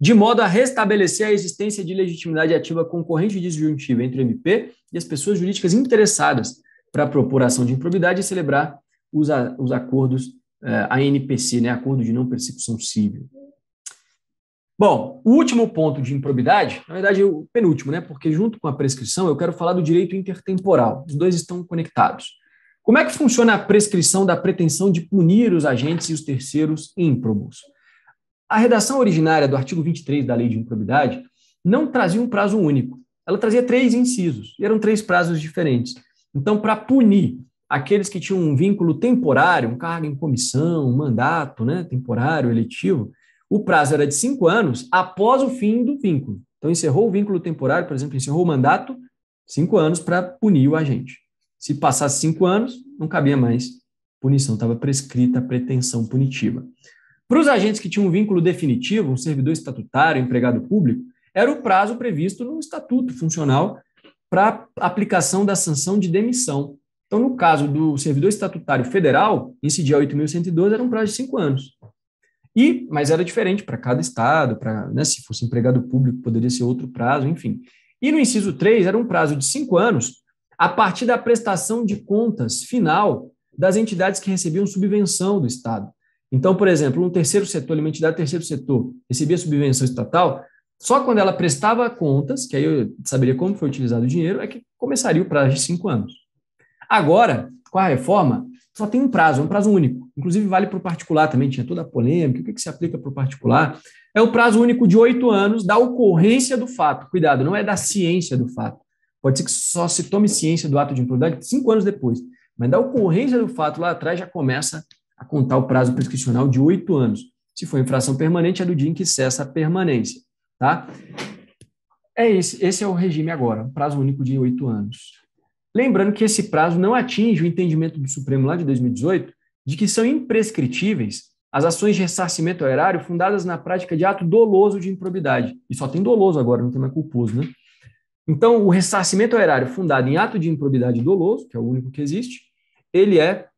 De modo a restabelecer a existência de legitimidade ativa concorrente e disjuntiva entre o MP e as pessoas jurídicas interessadas para propor ação de improbidade e celebrar os acordos ANPC, né? Acordo de não persecução civil. Bom, o último ponto de improbidade, na verdade, o penúltimo, né? Porque junto com a prescrição eu quero falar do direito intertemporal. Os dois estão conectados. Como é que funciona a prescrição da pretensão de punir os agentes e os terceiros ímprobos? A redação originária do artigo 23 da Lei de Improbidade não trazia um prazo único. Ela trazia 3 incisos, e eram 3 prazos diferentes. Então, para punir aqueles que tinham um vínculo temporário, um cargo em comissão, um mandato, né, temporário, eletivo, o prazo era de 5 anos após o fim do vínculo. Então, encerrou o vínculo temporário, por exemplo, encerrou o mandato, 5 anos para punir o agente. Se passasse 5 anos, não cabia mais punição, estava prescrita a pretensão punitiva. Para os agentes que tinham um vínculo definitivo, um servidor estatutário, empregado público, era o prazo previsto no Estatuto Funcional para aplicação da sanção de demissão. Então, no caso do servidor estatutário federal, incidia 8.112, era um prazo de 5 anos. Mas era diferente para cada estado, né, se fosse empregado público, poderia ser outro prazo, enfim. E no inciso 3, era um prazo de 5 anos a partir da prestação de contas final das entidades que recebiam subvenção do Estado. Então, por exemplo, um terceiro setor, uma entidade do terceiro setor, recebia subvenção estatal, só quando ela prestava contas, que aí eu saberia como foi utilizado o dinheiro, é que começaria o prazo de 5 anos. Agora, com a reforma, só tem um prazo, é um prazo único. Inclusive, vale para o particular também, tinha toda a polêmica, o que se aplica para o particular. É o prazo único de 8 anos da ocorrência do fato. Cuidado, não é da ciência do fato. Pode ser que só se tome ciência do ato de improbidade 5 anos depois, mas da ocorrência do fato lá atrás já começa a contar o prazo prescricional de 8 anos. Se for infração permanente, é do dia em que cessa a permanência. Tá? Esse é o regime agora, um prazo único de 8 anos. Lembrando que esse prazo não atinge o entendimento do Supremo lá de 2018 de que são imprescritíveis as ações de ressarcimento ao erário fundadas na prática de ato doloso de improbidade. E só tem doloso agora, não tem mais culposo, né? Então, o ressarcimento ao erário fundado em ato de improbidade doloso, que é o único que existe, ele é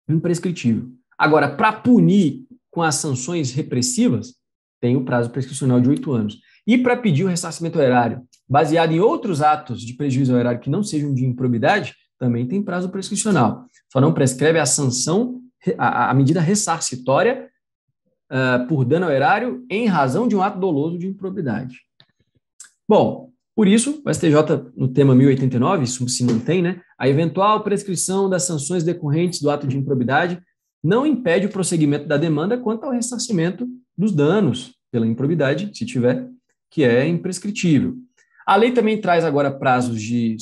imprescritível. Agora, para punir com as sanções repressivas, tem o prazo prescricional de 8 anos. E para pedir o ressarcimento ao erário, baseado em outros atos de prejuízo ao erário que não sejam de improbidade, também tem prazo prescricional. Só não prescreve a sanção, a medida ressarcitória por dano ao erário em razão de um ato doloso de improbidade. Bom, por isso, o STJ, no tema 1089, isso se mantém, né? A eventual prescrição das sanções decorrentes do ato de improbidade não impede o prosseguimento da demanda quanto ao ressarcimento dos danos pela improbidade, se tiver, que é imprescritível. A lei também traz agora prazos de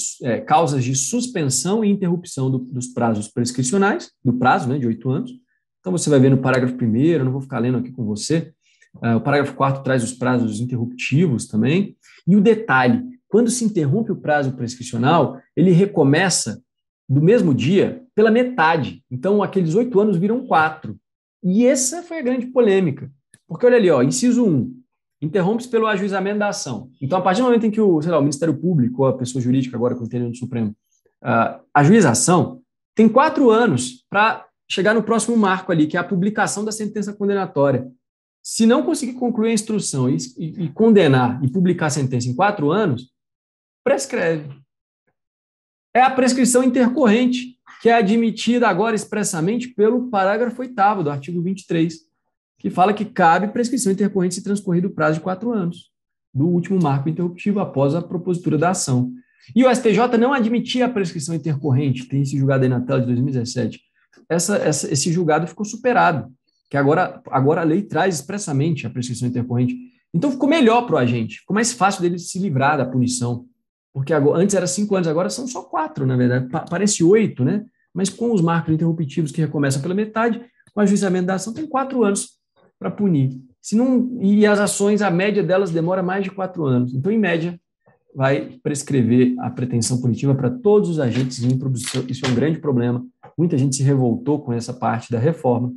causas de suspensão e interrupção dos prazos prescricionais, do prazo, né, de 8 anos. Então, você vai ver no parágrafo 1º, eu não vou ficar lendo aqui com você, o parágrafo 4º traz os prazos interruptivos também. E o detalhe, quando se interrompe o prazo prescricional, ele recomeça do mesmo dia pela metade. Então, aqueles 8 anos viram 4. E essa foi a grande polêmica. Porque olha ali, ó, inciso 1, interrompe-se pelo ajuizamento da ação. Então, a partir do momento em que o Ministério Público ou a pessoa jurídica, agora com o entendimento do Supremo, ajuiza a ação, tem 4 anos para chegar no próximo marco ali, que é a publicação da sentença condenatória. Se não conseguir concluir a instrução e condenar e publicar a sentença em 4 anos, prescreve. É a prescrição intercorrente, que é admitida agora expressamente pelo parágrafo 8º do artigo 23, que fala que cabe prescrição intercorrente se transcorrido o prazo de 4 anos do último marco interruptivo após a propositura da ação. E o STJ não admitia a prescrição intercorrente, tem esse julgado aí na tela de 2017. Esse julgado ficou superado, que agora a lei traz expressamente a prescrição intercorrente. Então ficou melhor para o agente, ficou mais fácil dele se livrar da punição, porque antes era 5 anos, agora são só 4, na verdade, parece 8, né? Mas com os marcos interruptivos que recomeçam pela metade, o ajuizamento da ação tem 4 anos para punir. Se não, e as ações, a média delas demora mais de 4 anos. Então, em média, vai prescrever a pretensão punitiva para todos os agentes em improdução. Isso é um grande problema. Muita gente se revoltou com essa parte da reforma.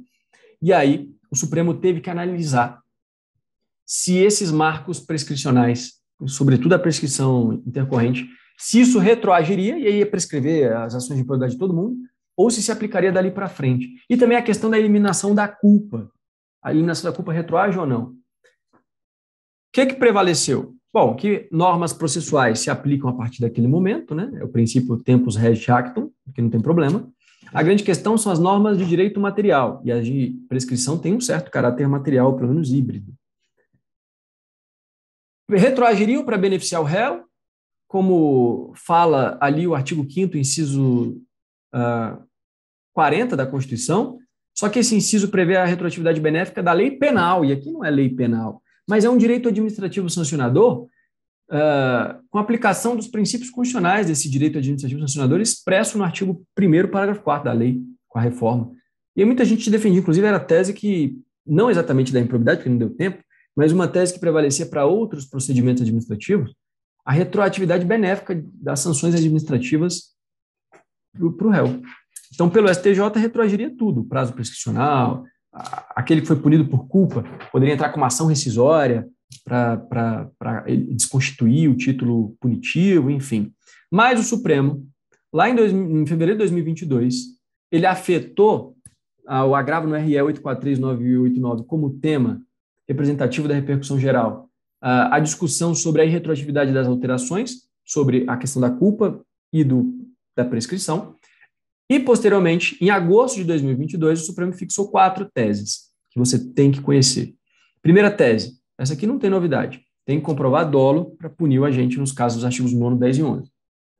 E aí, o Supremo teve que analisar se esses marcos prescricionais, sobretudo a prescrição intercorrente, se isso retroagiria, e aí ia prescrever as ações de improbidade de todo mundo, ou se aplicaria dali para frente. E também a questão da eliminação da culpa. A eliminação da culpa retroage ou não? O que prevaleceu? Bom, que normas processuais se aplicam a partir daquele momento, né? É o princípio tempus regit actum, que não tem problema. A grande questão são as normas de direito material, e as de prescrição têm um certo caráter material, pelo menos híbrido. Retroagiriam para beneficiar o réu, como fala ali o artigo 5º, inciso 40 da Constituição, só que esse inciso prevê a retroatividade benéfica da lei penal, e aqui não é lei penal, mas é um direito administrativo sancionador com aplicação dos princípios constitucionais desse direito administrativo sancionador expresso no artigo 1º, parágrafo 4º da lei, com a reforma. E aí muita gente defendia, inclusive era a tese que, não exatamente da improbidade, porque não deu tempo, mas uma tese que prevalecia para outros procedimentos administrativos, a retroatividade benéfica das sanções administrativas para o réu. Então, pelo STJ, retroagiria tudo, o prazo prescricional, aquele que foi punido por culpa, poderia entrar com uma ação rescisória para desconstituir o título punitivo, enfim. Mas o Supremo, lá em fevereiro de 2022, ele afetou o agravo no RE 843989 como tema representativo da repercussão geral, a discussão sobre a irretroatividade das alterações, sobre a questão da culpa e da prescrição. E, posteriormente, em agosto de 2022, o Supremo fixou 4 teses que você tem que conhecer. Primeira tese, essa aqui não tem novidade, tem que comprovar dolo para punir o agente nos casos dos artigos 9º, 10 e 11.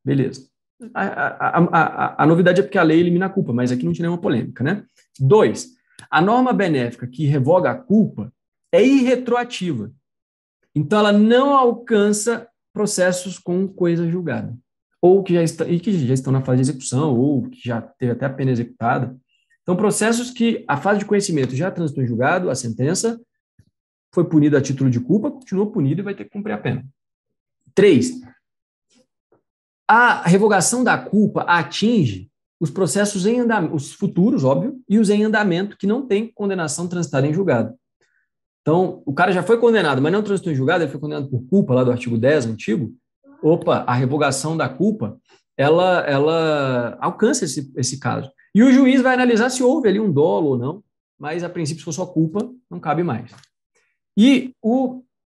Beleza. A novidade é porque a lei elimina a culpa, mas aqui não tinha nenhuma polêmica, né? 2, a norma benéfica que revoga a culpa é irretroativa. Então, ela não alcança processos com coisa julgada, ou que já estão na fase de execução, ou que já teve até a pena executada. Então, processos que a fase de conhecimento já transitou em julgado, a sentença foi punida a título de culpa, continua punido e vai ter que cumprir a pena. 3, a revogação da culpa atinge os processos em andamento, os futuros, óbvio, e os em andamento que não têm condenação transitada em julgado. Então, o cara já foi condenado, mas não transitou em julgado, ele foi condenado por culpa, lá do artigo 10, antigo. Opa, a revogação da culpa, ela alcança esse caso. E o juiz vai analisar se houve ali um dolo ou não, mas, a princípio, se for só culpa, não cabe mais. E,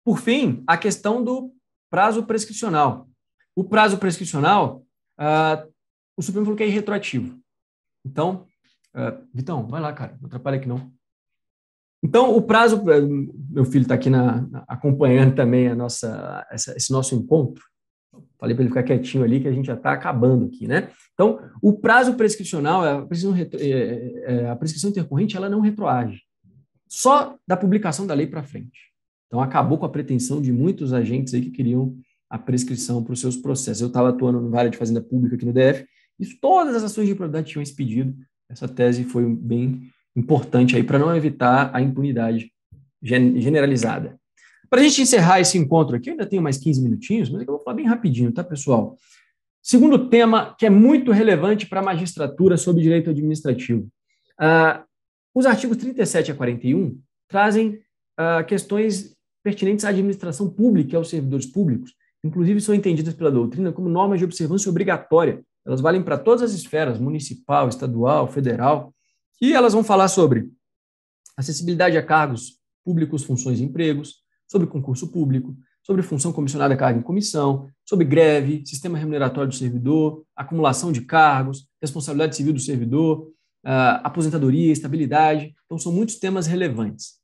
por fim, a questão do prazo prescricional. O prazo prescricional, o Supremo falou que é irretroativo. Então, Vitão, vai lá, cara, não atrapalha aqui não. Então, o prazo, meu filho está aqui acompanhando também esse nosso encontro. Falei para ele ficar quietinho ali, que a gente já está acabando aqui, né? Então, o prazo prescricional, a prescrição intercorrente, ela não retroage. Só da publicação da lei para frente. Então, acabou com a pretensão de muitos agentes aí que queriam a prescrição para os seus processos. Eu estava atuando no área de fazenda pública aqui no DF, e todas as ações de improbidade tinham esse pedido. Essa tese foi bem importante aí para não evitar a impunidade generalizada. Para a gente encerrar esse encontro aqui, eu ainda tenho mais 15 minutinhos, mas eu vou falar bem rapidinho, tá, pessoal? Segundo tema que é muito relevante para a magistratura sobre direito administrativo. Os artigos 37 a 41 trazem questões pertinentes à administração pública e aos servidores públicos, inclusive são entendidas pela doutrina como normas de observância obrigatória. Elas valem para todas as esferas, municipal, estadual, federal, e elas vão falar sobre acessibilidade a cargos públicos, funções e empregos, sobre concurso público, sobre função comissionada, cargo em comissão, sobre greve, sistema remuneratório do servidor, acumulação de cargos, responsabilidade civil do servidor, aposentadoria, estabilidade. Então, são muitos temas relevantes.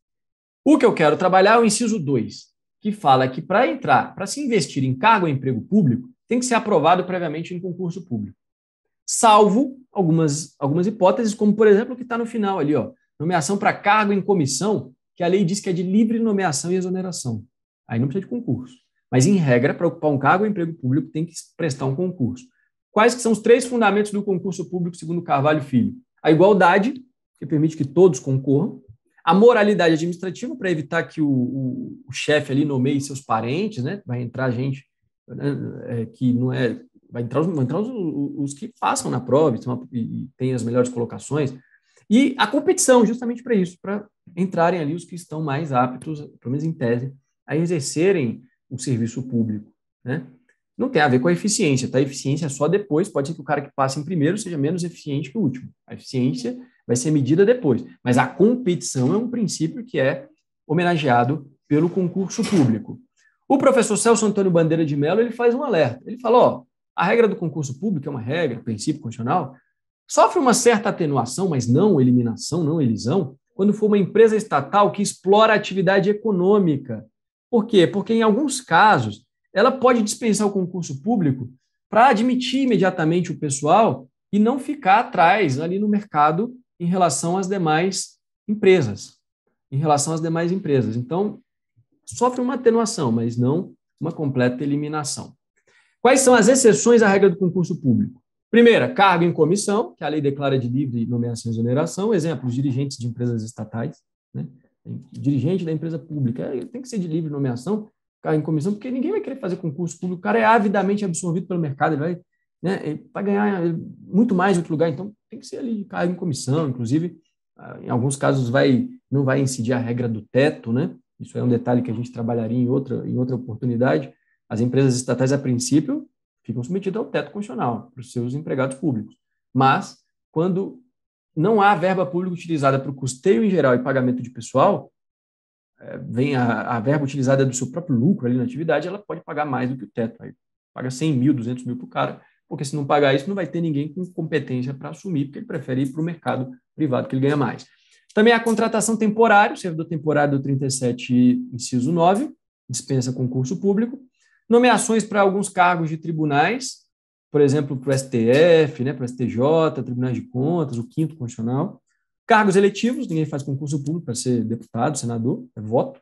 O que eu quero trabalhar é o inciso 2, que fala que para se investir em cargo ou emprego público, tem que ser aprovado previamente em concurso público. Salvo algumas hipóteses, como, por exemplo, o que está no final ali, ó, nomeação para cargo em comissão, que a lei diz que é de livre nomeação e exoneração. Aí não precisa de concurso. Mas, em regra, para ocupar um cargo ou emprego público, tem que prestar um concurso. Quais que são os 3 fundamentos do concurso público, segundo Carvalho Filho? A igualdade, que permite que todos concorram. A moralidade administrativa, para evitar que o chefe ali nomeie seus parentes, né? Vai entrar gente que não é... Vai entrar os que passam na prova e têm as melhores colocações. E a competição, justamente para isso, para entrarem ali os que estão mais aptos, pelo menos em tese, a exercerem o serviço público, né? Não tem a ver com a eficiência, tá? A eficiência é só depois, pode ser que o cara que passe em primeiro seja menos eficiente que o último. A eficiência vai ser medida depois, mas a competição é um princípio que é homenageado pelo concurso público. O professor Celso Antônio Bandeira de Mello, ele faz um alerta. Ele fala, ó, a regra do concurso público é uma regra, princípio constitucional, sofre uma certa atenuação, mas não eliminação, não elisão, quando for uma empresa estatal que explora a atividade econômica. Por quê? Porque, em alguns casos, ela pode dispensar o concurso público para admitir imediatamente o pessoal e não ficar atrás ali no mercado em relação às demais empresas. Então, sofre uma atenuação, mas não uma completa eliminação. Quais são as exceções à regra do concurso público? Primeira, cargo em comissão, que a lei declara de livre nomeação e exoneração. Exemplo, os dirigentes de empresas estatais, né? Dirigente da empresa pública, tem que ser de livre nomeação, cargo em comissão, porque ninguém vai querer fazer concurso público. O cara é avidamente absorvido pelo mercado, ele vai ganhar muito mais em outro lugar, então tem que ser ali cargo em comissão. Inclusive, em alguns casos não vai incidir a regra do teto, né? Isso é um detalhe que a gente trabalharia em outra oportunidade. As empresas estatais, a princípio, ficam submetidas ao teto constitucional para os seus empregados públicos. Mas, quando não há verba pública utilizada para o custeio em geral e pagamento de pessoal, vem a verba utilizada do seu próprio lucro ali na atividade, ela pode pagar mais do que o teto. Aí paga 100 mil, 200 mil para o cara, porque se não pagar isso, não vai ter ninguém com competência para assumir, porque ele prefere ir para o mercado privado, que ele ganha mais. Também a contratação temporária, o servidor temporário do 37, inciso 9, dispensa concurso público. Nomeações para alguns cargos de tribunais, por exemplo, para o STF, né, para o STJ, Tribunais de Contas, o 5º Constitucional. Cargos eletivos, ninguém faz concurso público para ser deputado, senador, é voto.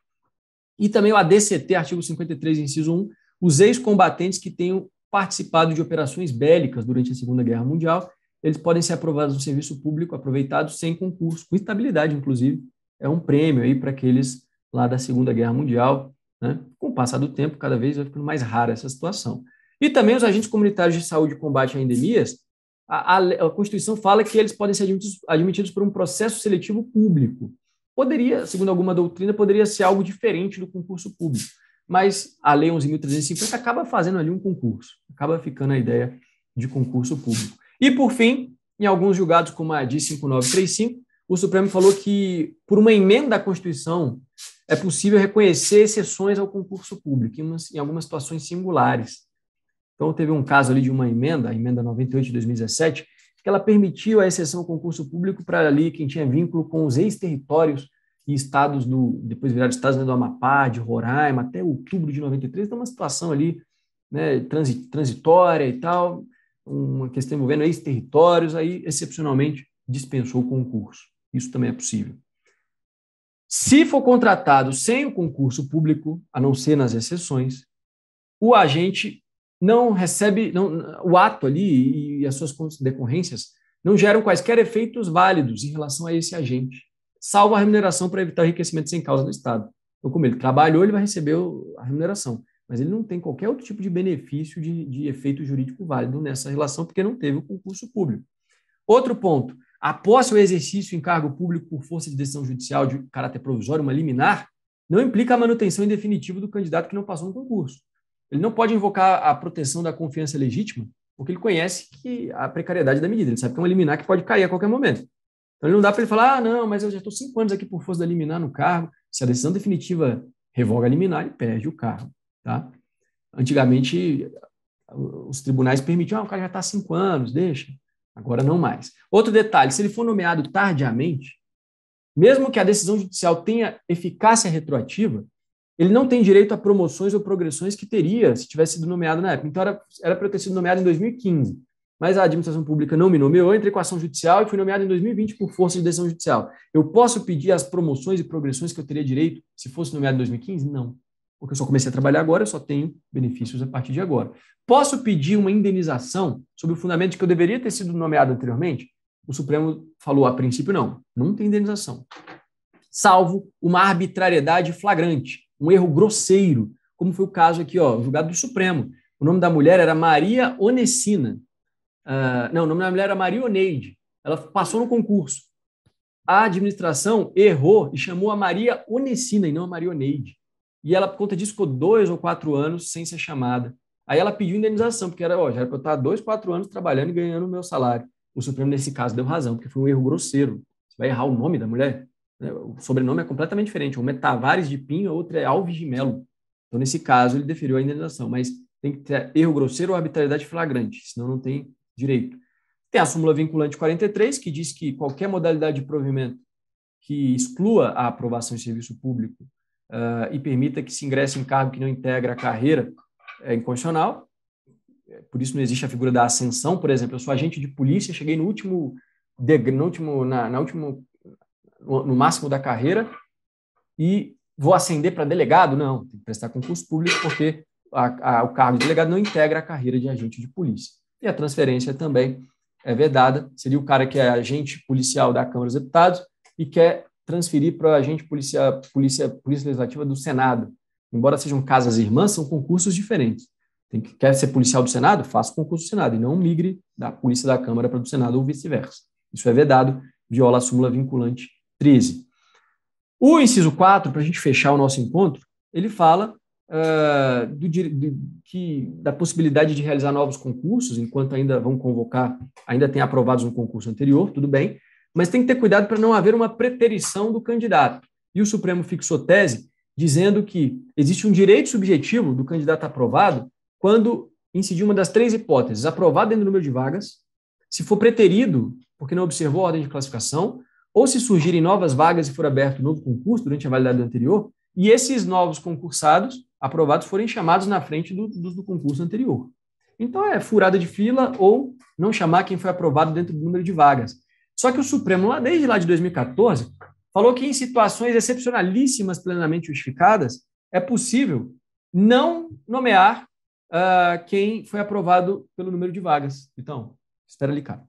E também o ADCT, artigo 53, inciso 1, os ex-combatentes que tenham participado de operações bélicas durante a Segunda Guerra Mundial, eles podem ser aprovados no serviço público, aproveitados sem concurso, com estabilidade, inclusive. É um prêmio aí para aqueles lá da Segunda Guerra Mundial, né? Com o passar do tempo, cada vez vai ficando mais rara essa situação. E também os agentes comunitários de saúde e combate a endemias, a Constituição fala que eles podem ser admitidos por um processo seletivo público. Poderia, segundo alguma doutrina, poderia ser algo diferente do concurso público, mas a Lei 11.350 acaba fazendo ali um concurso, acaba ficando a ideia de concurso público. E, por fim, em alguns julgados, como a DI 5935, o Supremo falou que, por uma emenda à Constituição, é possível reconhecer exceções ao concurso público, em algumas situações singulares. Então, teve um caso ali de uma emenda, a emenda 98 de 2017, que ela permitiu a exceção ao concurso público para ali quem tinha vínculo com os ex-territórios e estados depois viraram estados, né, do Amapá, de Roraima, até outubro de 93, então uma situação ali, né, transitória e tal, uma questão envolvendo ex-territórios, aí, excepcionalmente, dispensou o concurso. Isso também é possível. Se for contratado sem o concurso público, a não ser nas exceções, o agente não recebe, o ato ali e as suas decorrências não geram quaisquer efeitos válidos em relação a esse agente, salvo a remuneração para evitar o enriquecimento sem causa do Estado. Então, como ele trabalhou, ele vai receber a remuneração, mas ele não tem qualquer outro tipo de benefício de efeito jurídico válido nessa relação, porque não teve o concurso público. Outro ponto, após o exercício em cargo público por força de decisão judicial de caráter provisório, uma liminar, não implica a manutenção em definitivo do candidato que não passou no concurso. Ele não pode invocar a proteção da confiança legítima, porque ele conhece que a precariedade da medida. Ele sabe que é uma liminar que pode cair a qualquer momento. Então, não dá para ele falar, não, mas eu já estou 5 anos aqui por força da liminar no cargo. Se a decisão definitiva revoga a liminar, ele perde o cargo. Tá? Antigamente, os tribunais permitiam, o cara já está há 5 anos, deixa. Agora não mais. Outro detalhe, se ele for nomeado tardiamente, mesmo que a decisão judicial tenha eficácia retroativa, ele não tem direito a promoções ou progressões que teria se tivesse sido nomeado na época. Então, era para eu ter sido nomeado em 2015, mas a administração pública não me nomeou, eu entrei com ação judicial e fui nomeado em 2020 por força de decisão judicial. Eu posso pedir as promoções e progressões que eu teria direito se fosse nomeado em 2015? Não, porque eu só comecei a trabalhar agora, eu só tenho benefícios a partir de agora. Posso pedir uma indenização sob o fundamento de que eu deveria ter sido nomeado anteriormente? O Supremo falou, a princípio, não tem indenização. Salvo uma arbitrariedade flagrante, um erro grosseiro, como foi o caso aqui, julgado do Supremo. O nome da mulher era Maria Onessina. O nome da mulher era Maria Oneide. Ela passou no concurso. A administração errou e chamou a Maria Onessina e não a Maria Oneide. E ela, por conta disso, ficou 2 ou 4 anos sem ser chamada. Aí ela pediu indenização, porque já era para eu estar 2, 4 anos trabalhando e ganhando o meu salário. O Supremo, nesse caso, deu razão, porque foi um erro grosseiro. Você vai errar o nome da mulher? O sobrenome é completamente diferente. Um é Tavares de Pinho, a outra é Alves de Melo. Então, nesse caso, ele deferiu a indenização. Mas tem que ter erro grosseiro ou arbitrariedade flagrante, senão não tem direito. Tem a súmula vinculante 43, que diz que qualquer modalidade de provimento que exclua a aprovação em serviço público e permita que se ingresse em cargo que não integra a carreira é inconstitucional. Por isso não existe a figura da ascensão. Por exemplo, eu sou agente de polícia, cheguei no máximo da carreira e vou ascender para delegado? Não, tem que prestar concurso público porque o cargo de delegado não integra a carreira de agente de polícia. E a transferência também é vedada. Seria o cara que é agente policial da Câmara dos Deputados e quer transferir para agente polícia legislativa do Senado. Embora sejam casas irmãs, são concursos diferentes. Quer ser policial do Senado? Faça concurso do Senado e não migre da polícia da Câmara para do Senado ou vice-versa. Isso é vedado, viola a súmula vinculante 13. O inciso 4, para a gente fechar o nosso encontro, ele fala da possibilidade de realizar novos concursos, enquanto ainda vão convocar, ainda tem aprovados no concurso anterior, tudo bem, mas tem que ter cuidado para não haver uma preterição do candidato. E o Supremo fixou tese dizendo que existe um direito subjetivo do candidato aprovado quando incidir uma das 3 hipóteses: aprovado dentro do número de vagas, se for preterido porque não observou a ordem de classificação, ou se surgirem novas vagas e for aberto um novo concurso durante a validade do anterior, e esses novos concursados aprovados forem chamados na frente dos do concurso anterior. Então, é furada de fila ou não chamar quem foi aprovado dentro do número de vagas. Só que o Supremo, desde lá de 2014, falou que em situações excepcionalíssimas plenamente justificadas, é possível não nomear quem foi aprovado pelo número de vagas. Então, espera ali, cara.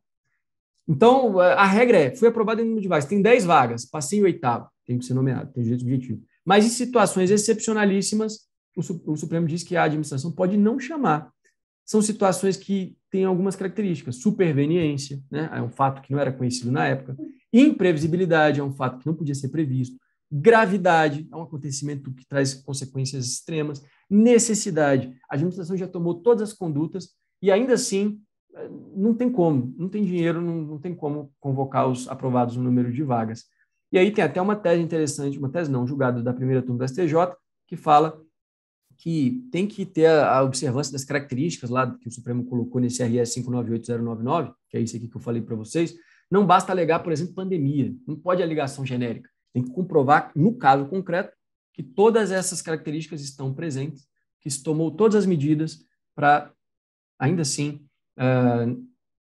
Então, a regra foi aprovado em número de vagas. Tem 10 vagas, passei em 8º, tem que ser nomeado, tem direito subjetivo. Mas em situações excepcionalíssimas, o Supremo diz que a administração pode não chamar. São situações que têm algumas características. Superveniência, né? É um fato que não era conhecido na época. Imprevisibilidade, é um fato que não podia ser previsto. Gravidade, é um acontecimento que traz consequências extremas. Necessidade, a administração já tomou todas as condutas e ainda assim não tem como, não tem dinheiro, não tem como convocar os aprovados no número de vagas. E aí tem até uma tese interessante, uma tese não, julgada da primeira turma do STJ, que fala que tem que ter a observância das características lá que o Supremo colocou nesse RS 598099, que é isso aqui que eu falei para vocês. Não basta alegar, por exemplo, pandemia, não pode alegação genérica. Tem que comprovar, no caso concreto, que todas essas características estão presentes, que se tomou todas as medidas para, ainda assim,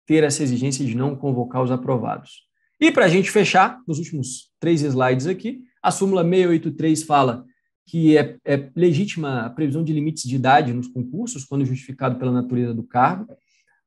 ter essa exigência de não convocar os aprovados. E para a gente fechar, nos últimos 3 slides aqui, a súmula 683 fala que é legítima a previsão de limites de idade nos concursos, quando justificado pela natureza do cargo.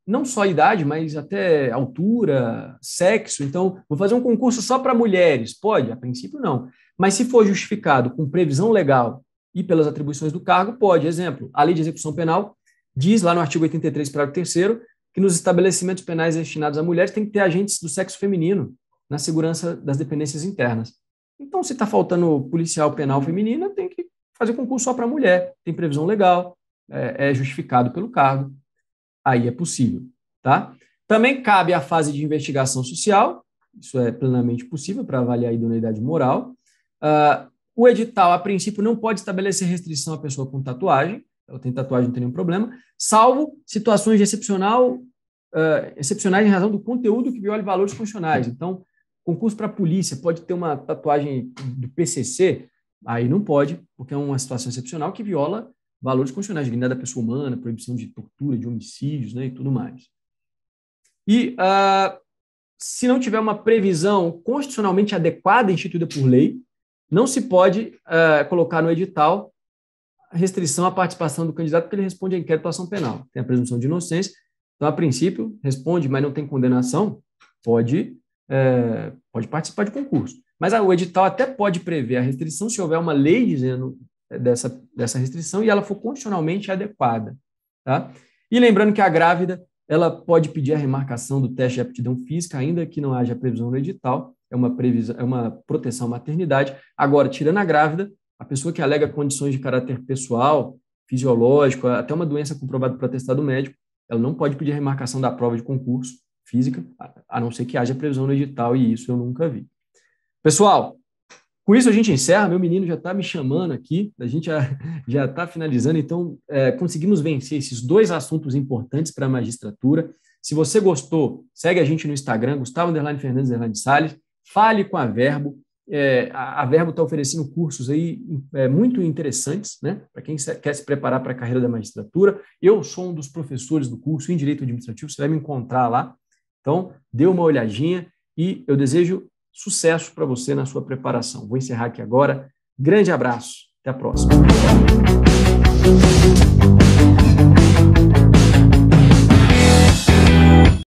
Não só idade, mas até altura, sexo. Então, vou fazer um concurso só para mulheres. Pode? A princípio, não. Mas se for justificado com previsão legal e pelas atribuições do cargo, pode. Exemplo, a Lei de Execução Penal diz lá no artigo 83, parágrafo 3º, que nos estabelecimentos penais destinados a mulheres tem que ter agentes do sexo feminino na segurança das dependências internas. Então, se está faltando policial penal feminina, tem que fazer concurso só para mulher. Tem previsão legal, é justificado pelo cargo. Aí é possível, tá? Também cabe a fase de investigação social, isso é plenamente possível para avaliar a idoneidade moral. O edital, a princípio, não pode estabelecer restrição à pessoa com tatuagem, ela tem tatuagem, não tem nenhum problema, salvo situações de excepcionais em razão do conteúdo que viole valores funcionais. Então, concurso para polícia pode ter uma tatuagem do PCC, Aí não pode, porque é uma situação excepcional que viola valores constitucionais, dignidade da pessoa humana, proibição de tortura, de homicídios, né, e tudo mais. E se não tiver uma previsão constitucionalmente adequada instituída por lei, não se pode colocar no edital restrição à participação do candidato, porque ele responde a inquérito ou ação penal. Tem a presunção de inocência. Então, a princípio, responde, mas não tem condenação, pode participar de concurso. Mas o edital até pode prever a restrição se houver uma lei dizendo dessa restrição e ela for constitucionalmente adequada. Tá? E lembrando que a grávida ela pode pedir a remarcação do teste de aptidão física, ainda que não haja previsão no edital, é uma proteção à maternidade. Agora, tirando a grávida, a pessoa que alega condições de caráter pessoal, fisiológico, até uma doença comprovada por atestado médico, ela não pode pedir a remarcação da prova de concurso física, a não ser que haja previsão no edital, e isso eu nunca vi. Pessoal, com isso a gente encerra, meu menino já está me chamando aqui, a gente já está finalizando, então conseguimos vencer esses 2 assuntos importantes para a magistratura. Se você gostou, segue a gente no Instagram, Gustavo_Fernandes_Salles, fale com a Verbo. A Verbo está oferecendo cursos aí muito interessantes, né, para quem quer se preparar para a carreira da magistratura. Eu sou um dos professores do curso em Direito Administrativo, você vai me encontrar lá. Então, dê uma olhadinha e eu desejo sucesso para você na sua preparação. Vou encerrar aqui agora. Grande abraço. Até a próxima.